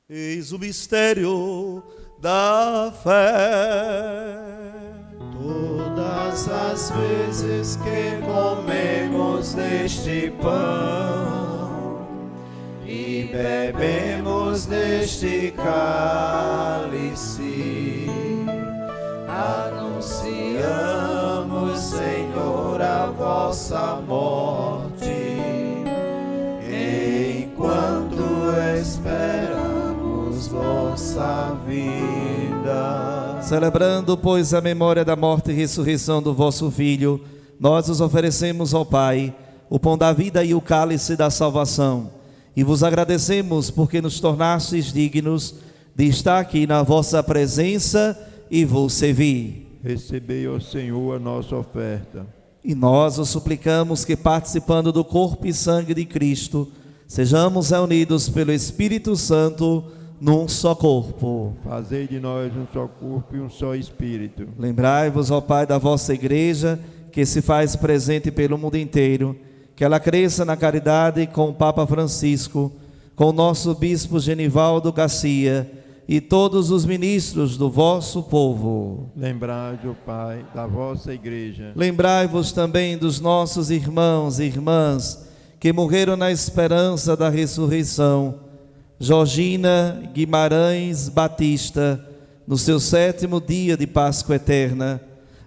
Speaker 3: Eis o mistério da fé.
Speaker 2: Todas as vezes que comemos deste pão e bebemos deste cálice, anunciamos, Senhor, a vossa morte, enquanto esperamos vossa vinda.
Speaker 3: Celebrando, pois, a memória da morte e ressurreição do vosso Filho, nós os oferecemos ao Pai o pão da vida e o cálice da salvação, e vos agradecemos porque nos tornastes dignos de estar aqui na vossa presença e vos servir.
Speaker 1: Recebei, ó Senhor, a nossa oferta.
Speaker 3: E nós os suplicamos que, participando do corpo e sangue de Cristo, sejamos reunidos pelo Espírito Santo num só corpo.
Speaker 1: Fazei de nós um só corpo e um só Espírito.
Speaker 3: Lembrai-vos, ó Pai, da vossa igreja, que se faz presente pelo mundo inteiro, que ela cresça na caridade com o Papa Francisco, com o nosso Bispo Genivaldo Garcia e todos os ministros do vosso povo.
Speaker 1: Lembrai, ó Pai, da vossa igreja.
Speaker 3: Lembrai-vos também dos nossos irmãos e irmãs que morreram na esperança da ressurreição. Georgina Guimarães Batista, no seu 7º dia de Páscoa Eterna.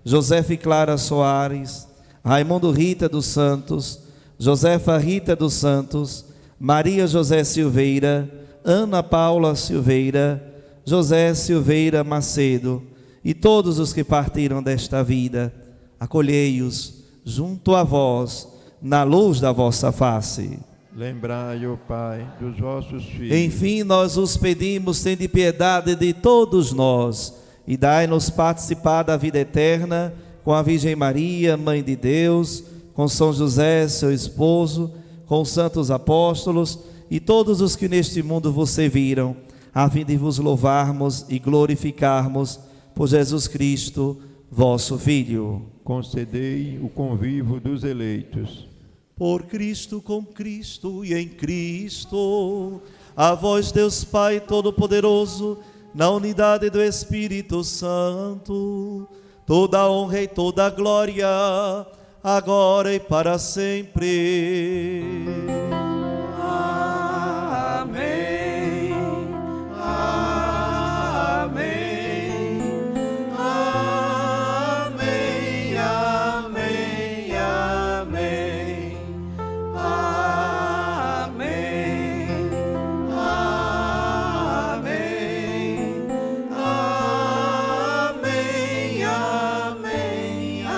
Speaker 3: Josefa Clara Soares, Raimundo Rita dos Santos, Josefa Rita dos Santos, Maria José Silveira, Ana Paula Silveira, José Silveira Macedo e todos os que partiram desta vida. Acolhei-os junto a vós, na luz da vossa face.
Speaker 1: Lembrai, ó Pai, dos vossos filhos.
Speaker 3: Enfim, nós os pedimos, tende piedade de todos nós e dai-nos participar da vida eterna com a Virgem Maria, Mãe de Deus, com São José, seu esposo, com os santos apóstolos e todos os que neste mundo vos serviram, a fim de vos louvarmos e glorificarmos por Jesus Cristo, vosso Filho.
Speaker 1: Concedei o convívio dos eleitos.
Speaker 3: Por Cristo, com Cristo e em Cristo, a vós, Deus Pai Todo-Poderoso, na unidade do Espírito Santo, toda a honra e toda a glória, agora e para sempre.
Speaker 2: Amém. Amém. Amém. Amém. Amém. Amém. Amém. Amém. Amém.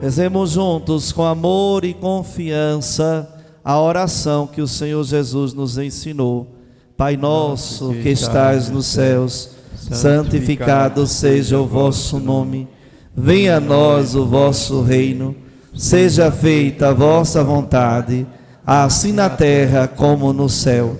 Speaker 3: Rezemos juntos com amor e confiança a oração que o Senhor Jesus nos ensinou. Pai nosso que estais nos céus, santificado seja o vosso nome. Venha a nós o vosso reino. Seja feita a vossa vontade, assim na terra como no céu.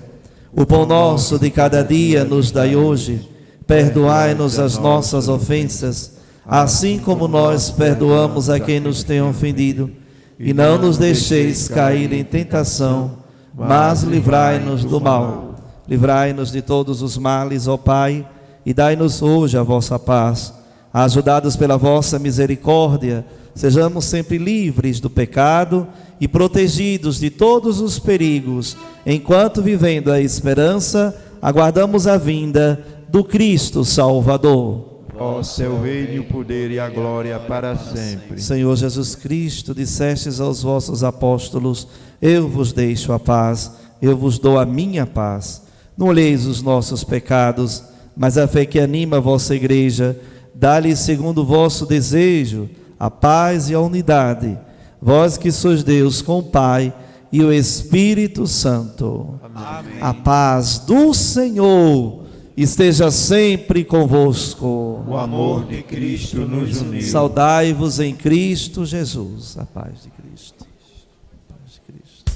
Speaker 3: O pão nosso de cada dia nos dai hoje. Perdoai-nos as nossas ofensas, assim como nós perdoamos a quem nos tem ofendido. E não nos deixeis cair em tentação, mas livrai-nos do mal. Livrai-nos de todos os males, ó Pai, e dai-nos hoje a vossa paz. Ajudados pela vossa misericórdia, sejamos sempre livres do pecado e protegidos de todos os perigos, enquanto, vivendo a esperança, aguardamos a vinda do Cristo Salvador.
Speaker 1: Vosso é o reino, o poder e a glória para sempre.
Speaker 3: Senhor Jesus Cristo, dissestes aos vossos apóstolos: eu vos deixo a paz, eu vos dou a minha paz. Não olheis os nossos pecados, mas a fé que anima a vossa igreja. Dá-lhe, segundo o vosso desejo, a paz e a unidade. Vós que sois Deus com o Pai e o Espírito Santo.
Speaker 2: Amém.
Speaker 3: A paz do Senhor esteja sempre convosco.
Speaker 1: O amor de Cristo nos uniu.
Speaker 3: Saudai-vos em Cristo Jesus. A paz de Cristo. A paz de Cristo.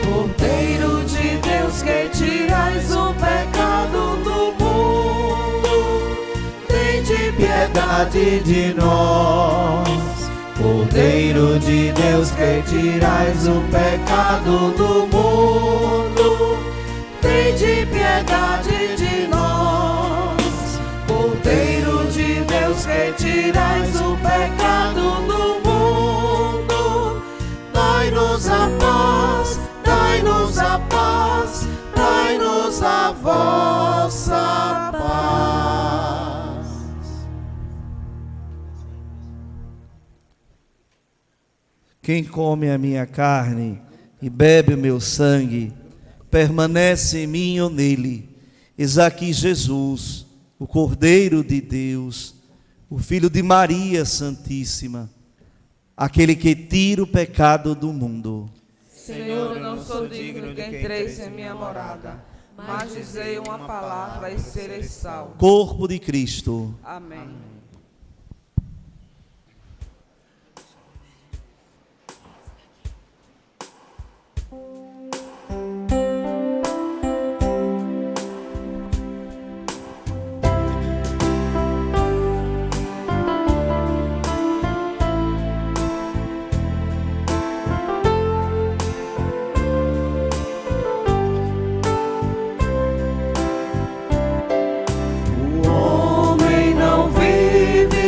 Speaker 2: Cordeiro de Deus, que tirais o pecado do mundo, tende piedade de nós. Cordeiro de Deus, que tirais o pecado do mundo, tende piedade de nós. Cordeiro de Deus, que tirais o pecado do mundo, dai-nos a paz, dai-nos a paz, dai-nos a vossa paz.
Speaker 3: Quem come a minha carne e bebe o meu sangue, permanece em mim ou nele. Eis aqui Jesus, o Cordeiro de Deus, o Filho de Maria Santíssima, aquele que tira o pecado do mundo.
Speaker 8: Senhor, eu não sou digno de que entreis em minha morada, mas dizei uma palavra e serei salvo.
Speaker 3: Corpo de Cristo.
Speaker 8: Amém.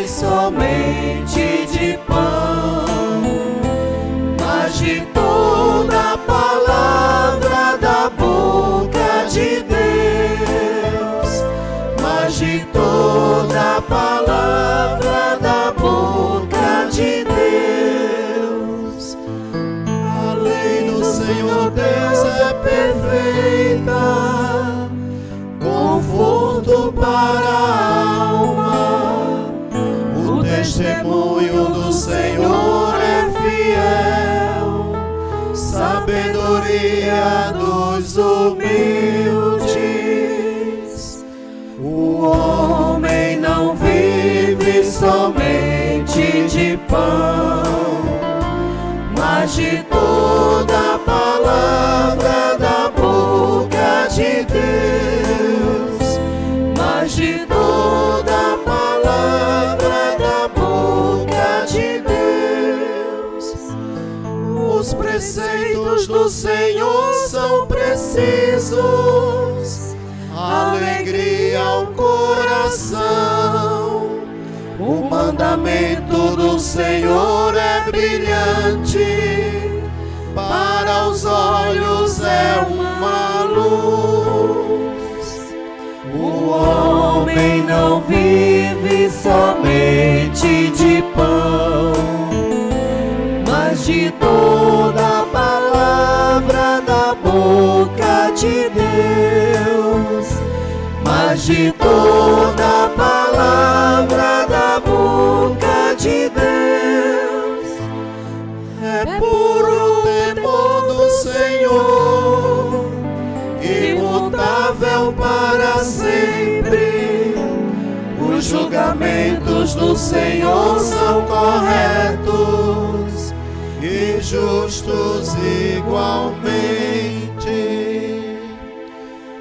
Speaker 2: Somente de pão, mas de toda palavra da boca de Deus, mas de toda palavra da boca de Deus. A lei do Senhor Deus é perfeita, conforto para a alma. O testemunho do Senhor é fiel, sabedoria dos humildes. O homem não vive somente de pão, mas de toda palavra da boca de Deus, mas de toda palavra da boca de Deus. Os preceitos do Senhor são precisos, alegria ao coração. O mandamento do Senhor é brilhante, para os olhos é uma luz. O homem não vive somente de pão, mas de toda palavra da boca de Deus, mas de toda palavra da boca de Deus. É puro o temor do Senhor, imutável para sempre. Os julgamentos do Senhor são corretos e justos igualmente.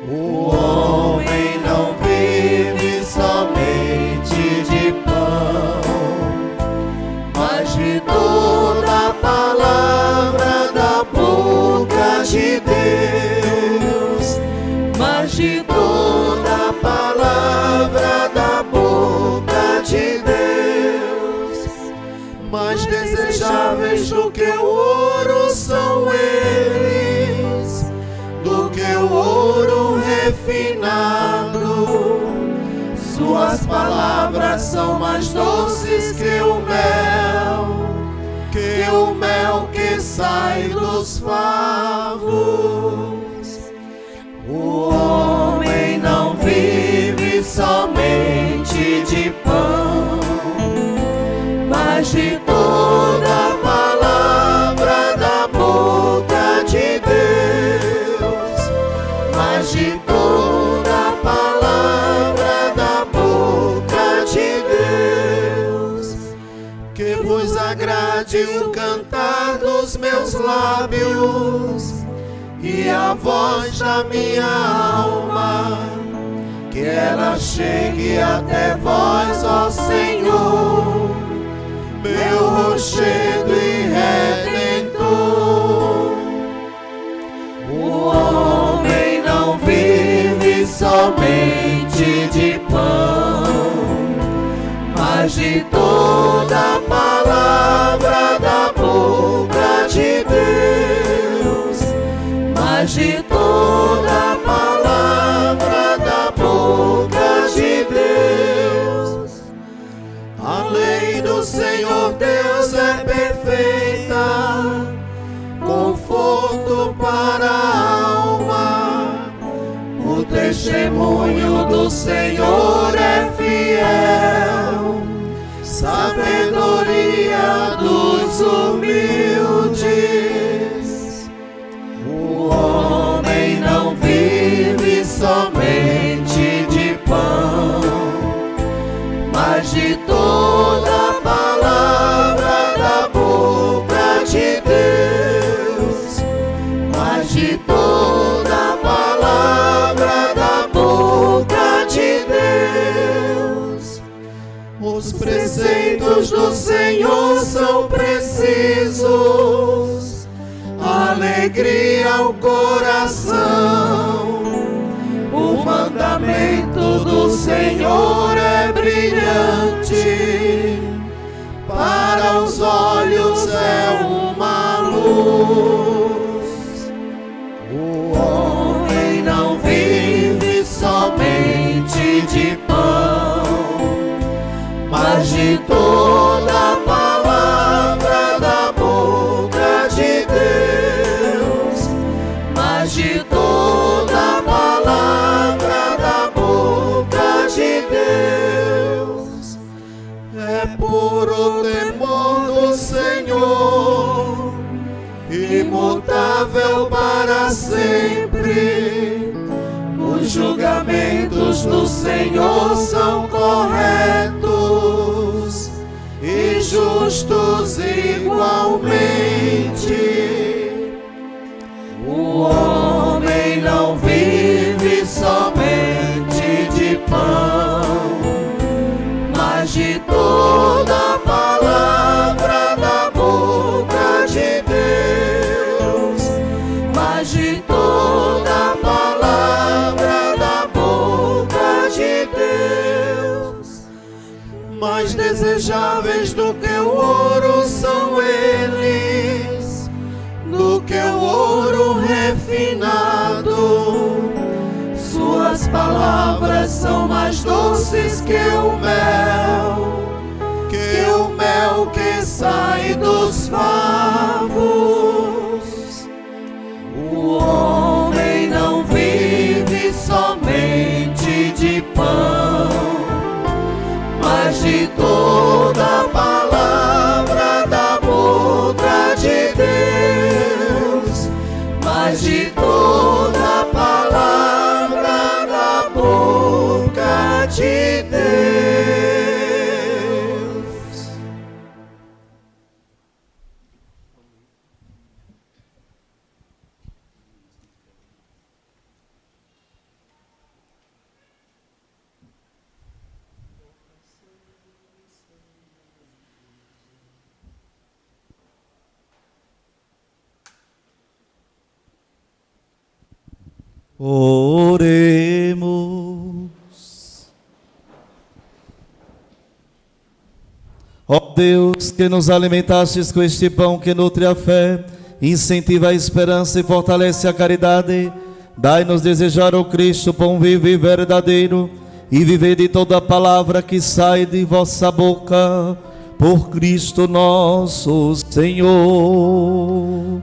Speaker 2: O homem não vive somente de pão, mas de toda palavra da boca de Deus, mas de toda palavra da boca de Deus. Mais desejáveis do que o ouro são eles, do que o ouro refinado. Suas palavras são mais doces que o mel que sai dos favos. O homem não vive somente de pão, mas de toda palavra da boca de Deus, mas de toda palavra da boca de Deus. Que vos agrade o cantar dos meus lábios e a voz da minha alma, que ela chegue até vós, ó Senhor, meu rochedo e redentor. O homem não vive somente de pão, mas de toda palavra da boca de Deus, mas de toda palavra da boca de Deus. A lei do Senhor Deus é perfeita, Senhor é fiel, sabedoria dos humildes. O homem não vive somente de pão, mas de toda palavra da boca de Deus, mas de toda palavra da boca de Deus. Os preceitos do Senhor são precisos, alegria ao coração. O mandamento do Senhor é brilhante, para os olhos é uma luz. O homem não vive somente de pão, mas de toda palavra da boca de Deus, mas de toda palavra da boca de Deus. É puro temor do Senhor, imutável para sempre. Os julgamentos do Senhor são corretos e justos igualmente. O homem não vive somente de pão, mas de toda palavra da boca de Deus, mas de toda palavra da boca de Deus. Mais desejáveis do que o ouro são eles, do que o ouro refinado. Suas palavras são mais doces que o mel que sai dos favos. O homem não vive somente de pão, mas de toda palavra da boca de Deus, mas de toda palavra da boca de Deus.
Speaker 3: Oremos. Ó Deus, que nos alimentastes com este pão que nutre a fé, incentiva a esperança e fortalece a caridade, dai-nos desejar o Cristo, pão vivo e verdadeiro, e viver de toda palavra que sai de vossa boca, por Cristo nosso Senhor.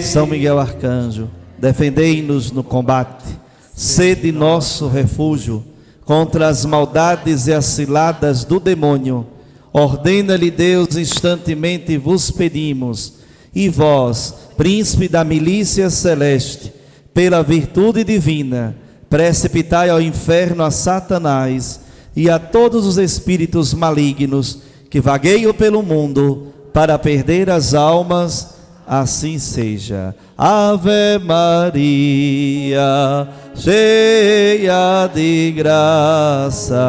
Speaker 3: São Miguel Arcanjo, defendei-nos no combate, sede nosso refúgio contra as maldades e as ciladas do demônio. Ordena-lhe Deus instantemente vos pedimos, e vós, príncipe da milícia celeste, pela virtude divina, precipitai ao inferno a Satanás e a todos os espíritos malignos que vagueiam pelo mundo para perder as almas. Assim seja. Ave Maria, cheia de graça,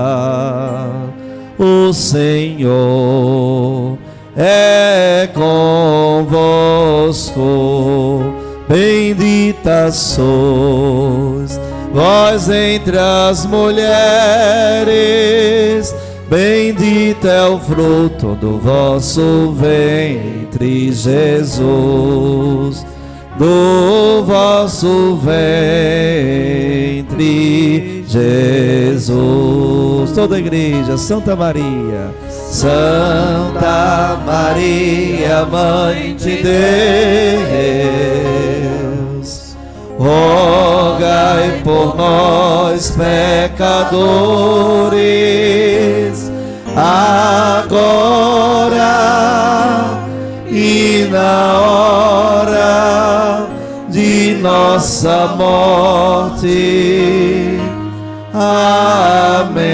Speaker 3: o Senhor é convosco. Bendita sois vós entre as mulheres, bendito é o fruto do vosso ventre, Jesus. Do vosso ventre, Jesus. Toda a igreja, Santa Maria. Santa Maria, Mãe de Deus, rogai por nós pecadores, agora e na hora de nossa morte. Amém.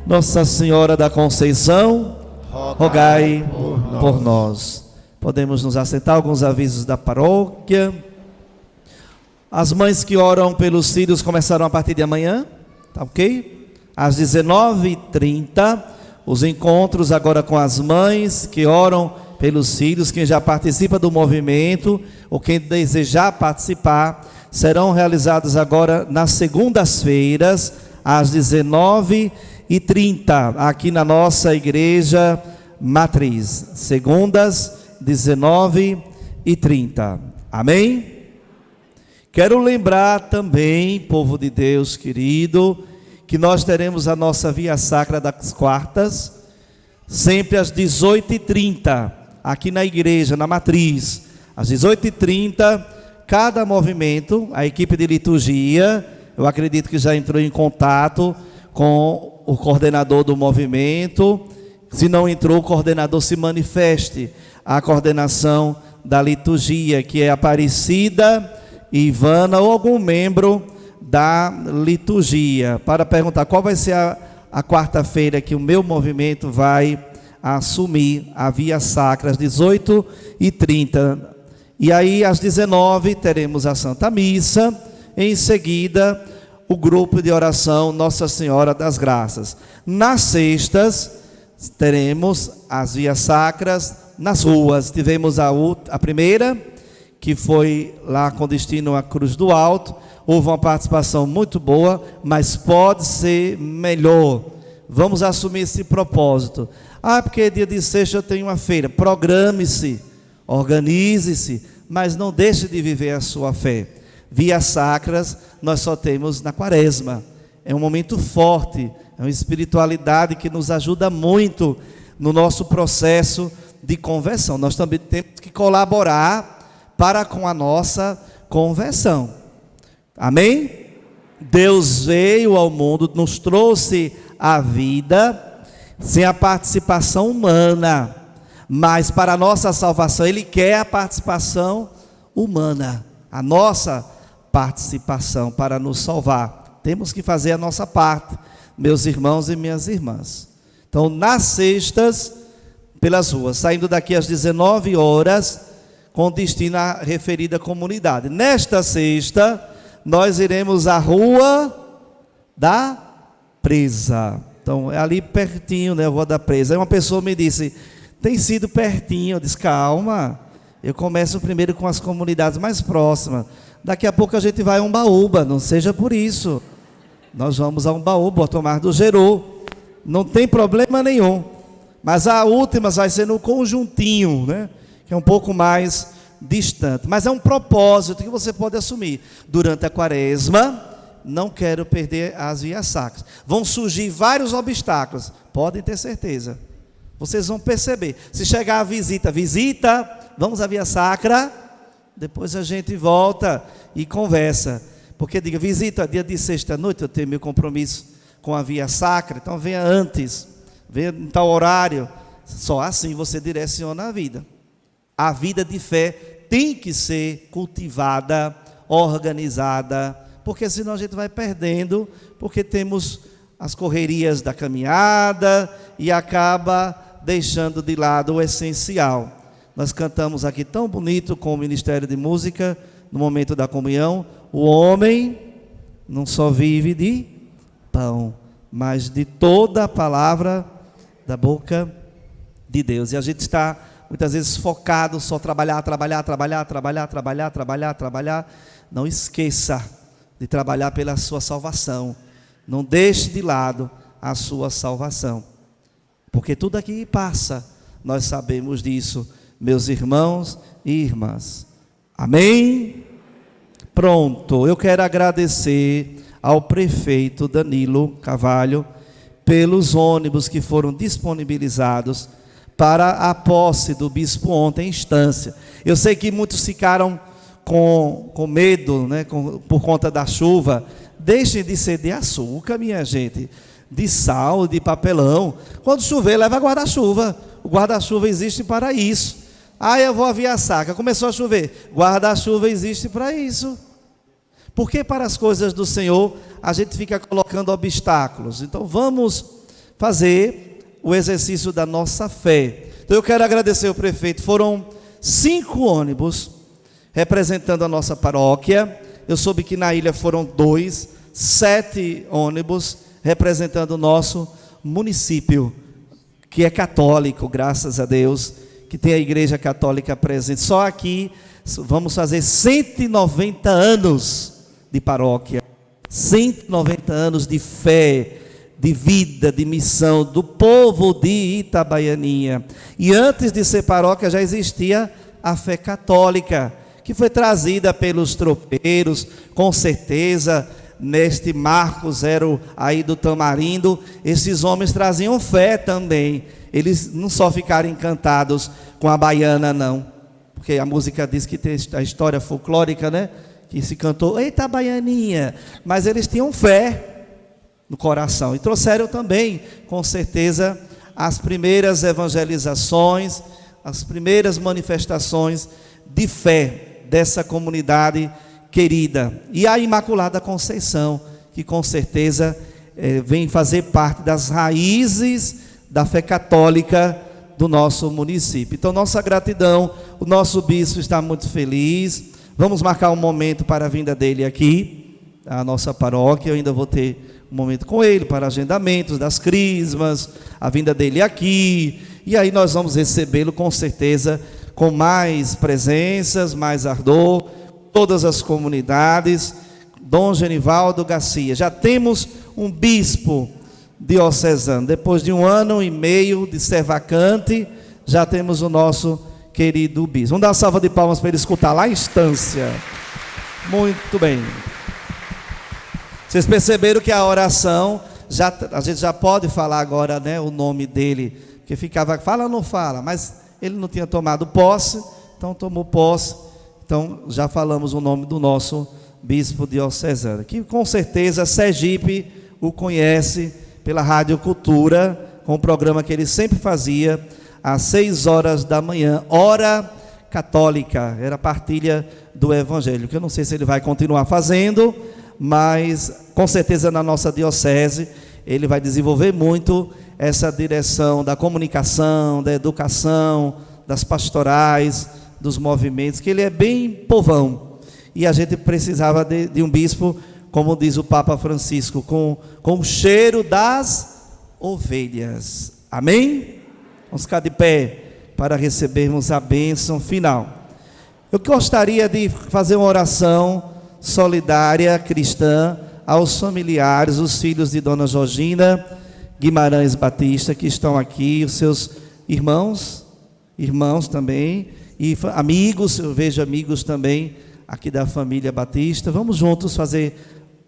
Speaker 3: Nossa Senhora da Conceição, rogai por nós. Podemos nos assentar. Alguns avisos da paróquia. As mães que oram pelos filhos começarão a partir de amanhã, tá ok? Às 19h30, os encontros agora com as mães que oram pelos filhos. Quem já participa do movimento ou quem desejar participar, serão realizados agora nas segundas-feiras, às 19h30, aqui na nossa igreja matriz. Segundas, 19h30. Amém? Quero lembrar também, povo de Deus querido, que nós teremos a nossa Via Sacra das quartas, sempre às 18h30, aqui na igreja, na matriz. Às 18h30, cada movimento, a equipe de liturgia, eu acredito que já entrou em contato com o coordenador do movimento. Se não entrou, o coordenador se manifeste. A coordenação da liturgia, que é Aparecida, Ivana ou algum membro da liturgia, para perguntar qual vai ser a quarta-feira que o meu movimento vai assumir a Via Sacra, às 18h30. E aí, às 19h, teremos a Santa Missa. Em seguida, o grupo de oração Nossa Senhora das Graças. Nas sextas, teremos as Vias Sacras nas ruas. Tivemos a primeira, que foi lá com destino à Cruz do Alto. Houve uma participação muito boa, mas pode ser melhor. Vamos assumir esse propósito. Porque dia de sexta eu tenho uma feira. Programe-se, organize-se, mas não deixe de viver a sua fé. Vias Sacras nós só temos na Quaresma. É um momento forte, é uma espiritualidade que nos ajuda muito no nosso processo de conversão. Nós também temos que colaborar para com a nossa conversão. Amém? Deus veio ao mundo, nos trouxe a vida sem a participação humana, mas para a nossa salvação Ele quer a participação humana, a nossa participação para nos salvar. Temos que fazer a nossa parte, meus irmãos e minhas irmãs. Então, nas sextas, pelas ruas, saindo daqui às 19 horas, com destino à referida comunidade. Nesta sexta, nós iremos à Rua da Presa. Então, é ali pertinho, né, a Rua da Presa. Aí uma pessoa me disse, tem sido pertinho. Eu disse, calma, eu começo primeiro com as comunidades mais próximas. Daqui a pouco a gente vai a Umbaúba, não seja por isso. Nós vamos a Umbaúba, ao Tomar do Gerô. Não tem problema nenhum. Mas a última vai ser no Conjuntinho, né, que é um pouco mais distante. Mas é um propósito que você pode assumir. Durante a Quaresma, não quero perder as Vias Sacras. Vão surgir vários obstáculos, podem ter certeza. Vocês vão perceber. Se chegar a visita, vamos à Via Sacra, depois a gente volta e conversa. Porque diga, visita dia de sexta-noite, eu tenho meu compromisso com a Via Sacra, então venha antes, venha em tal horário. Só assim você direciona a vida. A vida de fé tem que ser cultivada, organizada, porque senão a gente vai perdendo, porque temos as correrias da caminhada e acaba deixando de lado o essencial. Nós cantamos aqui tão bonito com o Ministério de Música, no momento da comunhão, o homem não só vive de pão, mas de toda a palavra da boca de Deus. E a gente está muitas vezes focado só trabalhar. Não esqueça de trabalhar pela sua salvação. Não deixe de lado a sua salvação. Porque tudo aqui passa. Nós sabemos disso, meus irmãos e irmãs. Amém? Pronto. Eu quero agradecer ao prefeito Danilo Carvalho pelos ônibus que foram disponibilizados para a posse do bispo ontem em instância. Eu sei que muitos ficaram com medo, né, por conta da chuva, deixem de ser de açúcar, minha gente, de sal, de papelão. Quando chover, leva guarda-chuva. O guarda-chuva existe para isso. Eu vou aviaçar, começou a chover. Guarda-chuva existe para isso. Porque para as coisas do Senhor a gente fica colocando obstáculos. Então vamos fazer o exercício da nossa fé. Então eu quero agradecer ao prefeito. Foram 5 ônibus representando a nossa paróquia. Eu soube que na ilha foram 2, 7 ônibus representando o nosso município, que é católico, graças a Deus, que tem a igreja católica presente. Só aqui vamos fazer 190 anos de paróquia, 190 anos de fé, de vida, de missão do povo de Itabaianinha. E antes de ser paróquia já existia a fé católica, que foi trazida pelos tropeiros, com certeza, neste Marco Zero aí do Tamarindo. Esses homens traziam fé também. Eles não só ficaram encantados com a baiana, não, porque a música diz que tem a história folclórica, né, que se cantou, eita baianinha, mas eles tinham fé no coração, e trouxeram também, com certeza, as primeiras evangelizações, as primeiras manifestações de fé dessa comunidade querida. E a Imaculada Conceição, que com certeza vem fazer parte das raízes da fé católica do nosso município. Então, nossa gratidão, o nosso bispo está muito feliz. Vamos marcar um momento para a vinda dele aqui, a nossa paróquia. Eu ainda vou ter um momento com ele para agendamentos das crismas, a vinda dele aqui, e aí nós vamos recebê-lo com certeza com mais presenças, mais ardor, todas as comunidades. Dom Genivaldo Garcia, já temos um bispo diocesano, depois de 1 ano e meio de ser vacante, já temos o nosso querido bispo. Vamos dar uma salva de palmas para ele escutar lá em Estância. Muito bem. Vocês perceberam que a oração, a gente já pode falar agora, né, o nome dele, que ficava, fala ou não fala, mas ele não tinha tomado posse, então tomou posse, então já falamos o nome do nosso bispo diocesano, que com certeza Sergipe o conhece pela Rádio Cultura, com o programa que ele sempre fazia, às 6 horas da manhã, hora católica, era a partilha do Evangelho, que eu não sei se ele vai continuar fazendo, mas com certeza na nossa diocese ele vai desenvolver muito essa direção da comunicação, da educação, das pastorais, dos movimentos, que ele é bem povão, e a gente precisava de um bispo, como diz o Papa Francisco, com o cheiro das ovelhas. Amém? Vamos ficar de pé para recebermos a bênção final. Eu gostaria de fazer uma oração solidária cristã aos familiares, os filhos de Dona Georgina Guimarães Batista, que estão aqui, os seus irmãos também, e amigos, eu vejo amigos também aqui da família Batista. Vamos juntos fazer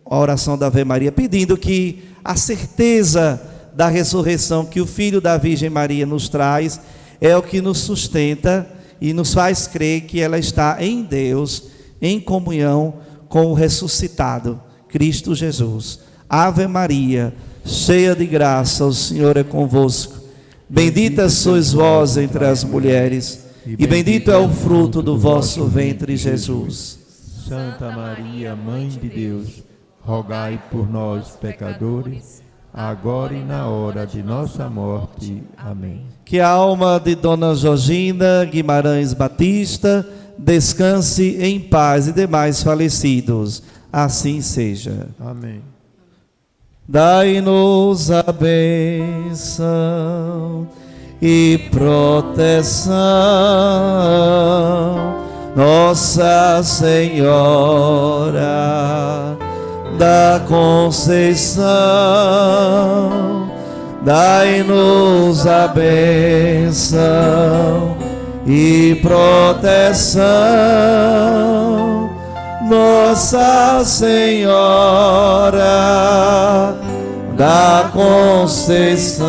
Speaker 3: a oração da Ave Maria, pedindo que a certeza da ressurreição que o Filho da Virgem Maria nos traz é o que nos sustenta e nos faz crer que ela está em Deus, em comunhão com o ressuscitado Cristo Jesus. Ave Maria, cheia de graça, o Senhor é convosco. Bendita sois vós entre as mulheres, e bendito é o fruto do vosso ventre, Jesus.
Speaker 1: Santa Maria, Mãe de Deus, rogai por nós, pecadores, agora e na hora de nossa morte. Amém.
Speaker 3: Que a alma de Dona Georgina Guimarães Batista descanse em paz, e demais falecidos. Assim seja.
Speaker 1: Amém.
Speaker 3: Dai-nos a bênção e proteção, Nossa Senhora da Conceição. Dai-nos a bênção e proteção, Nossa Senhora da Conceição.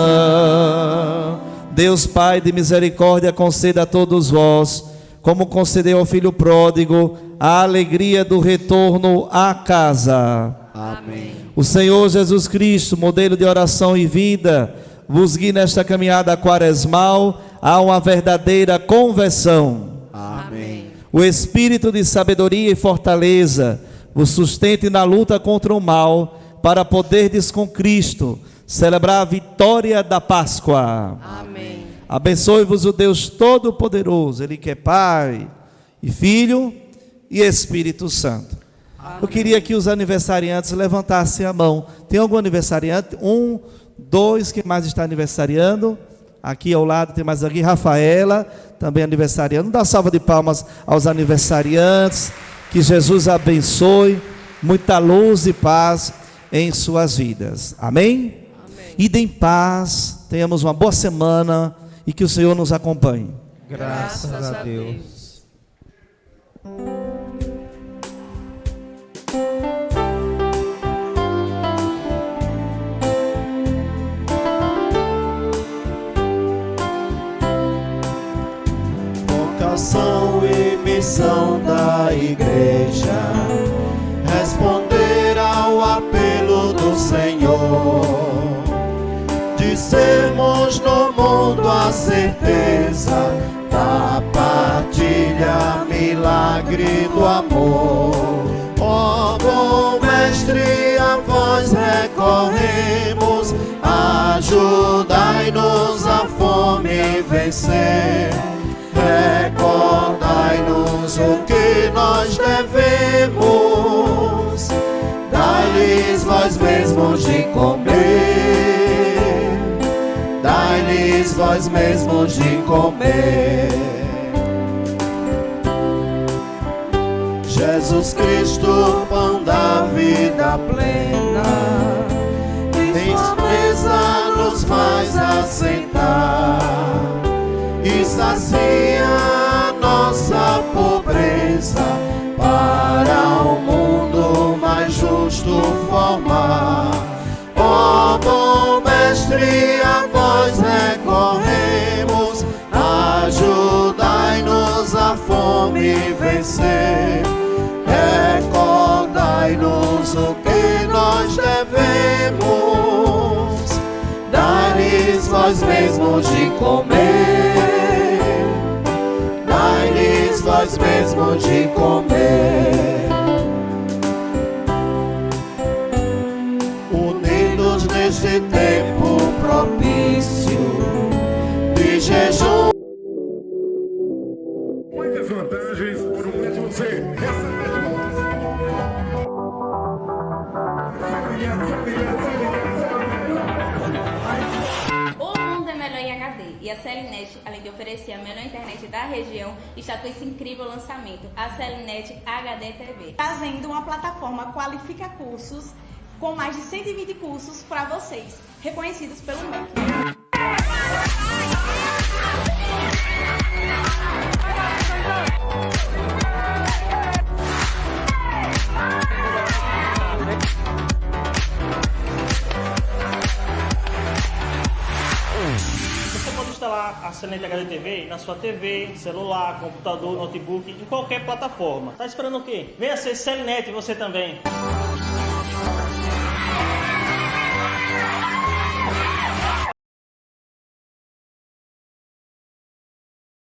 Speaker 3: Deus Pai de misericórdia, conceda a todos vós, como concedeu ao filho pródigo a alegria do retorno à casa.
Speaker 2: Amém.
Speaker 3: O Senhor Jesus Cristo, modelo de oração e vida, vos guie nesta caminhada quaresmal a uma verdadeira conversão.
Speaker 2: Amém.
Speaker 3: O Espírito de sabedoria e fortaleza vos sustente na luta contra o mal, para poderdes com Cristo celebrar a vitória da Páscoa.
Speaker 8: Amém.
Speaker 3: Abençoe-vos o Deus Todo-Poderoso, Ele que é Pai e Filho e Espírito Santo. Amém. Eu queria que os aniversariantes levantassem a mão. Tem algum aniversariante? 1, 2, quem mais está aniversariando? Aqui ao lado tem mais aqui, Rafaela, também aniversariando. Dá uma salva de palmas aos aniversariantes. Que Jesus abençoe, muita luz e paz em suas vidas. Amém?
Speaker 8: Amém.
Speaker 3: Idem em paz, tenhamos uma boa semana e que o Senhor nos acompanhe.
Speaker 8: Graças a Deus.
Speaker 2: Vocação e missão da igreja, responder ao apelo do Senhor, de sermos no mundo a certeza da partilha, milagre do amor. Ó bom mestre, a vós recorremos, ajudai-nos a fome vencer. Recordai-nos o que nós devemos, dai-lhes vós mesmos de comer, dai-lhes vós mesmos de comer. Jesus Cristo, pão da vida plena, em sua mesa nos faz assentar e sacia nossa pobreza, para o mundo mais justo formar. Ó bom mestre, a vós recorremos, ajudai-nos a fome vencer. Recordai-nos o que nós devemos, dai-lhes vós mesmos de comer, dai-lhes vós mesmos de comer. Unidos neste tempo propício de jejum.
Speaker 9: Muitas vantagens por um de você.
Speaker 10: O mundo é melhor em HD e a Celinet, além de oferecer a melhor internet da região, está com esse incrível lançamento, a Celinet HD TV.
Speaker 11: Trazendo uma plataforma Qualifica Cursos com mais de 120 cursos para vocês, reconhecidos pelo MEC.
Speaker 12: Você pode instalar a Celinet HD TV na sua TV, celular, computador, notebook, em qualquer plataforma. Tá esperando o quê? Venha ser Celinet você também.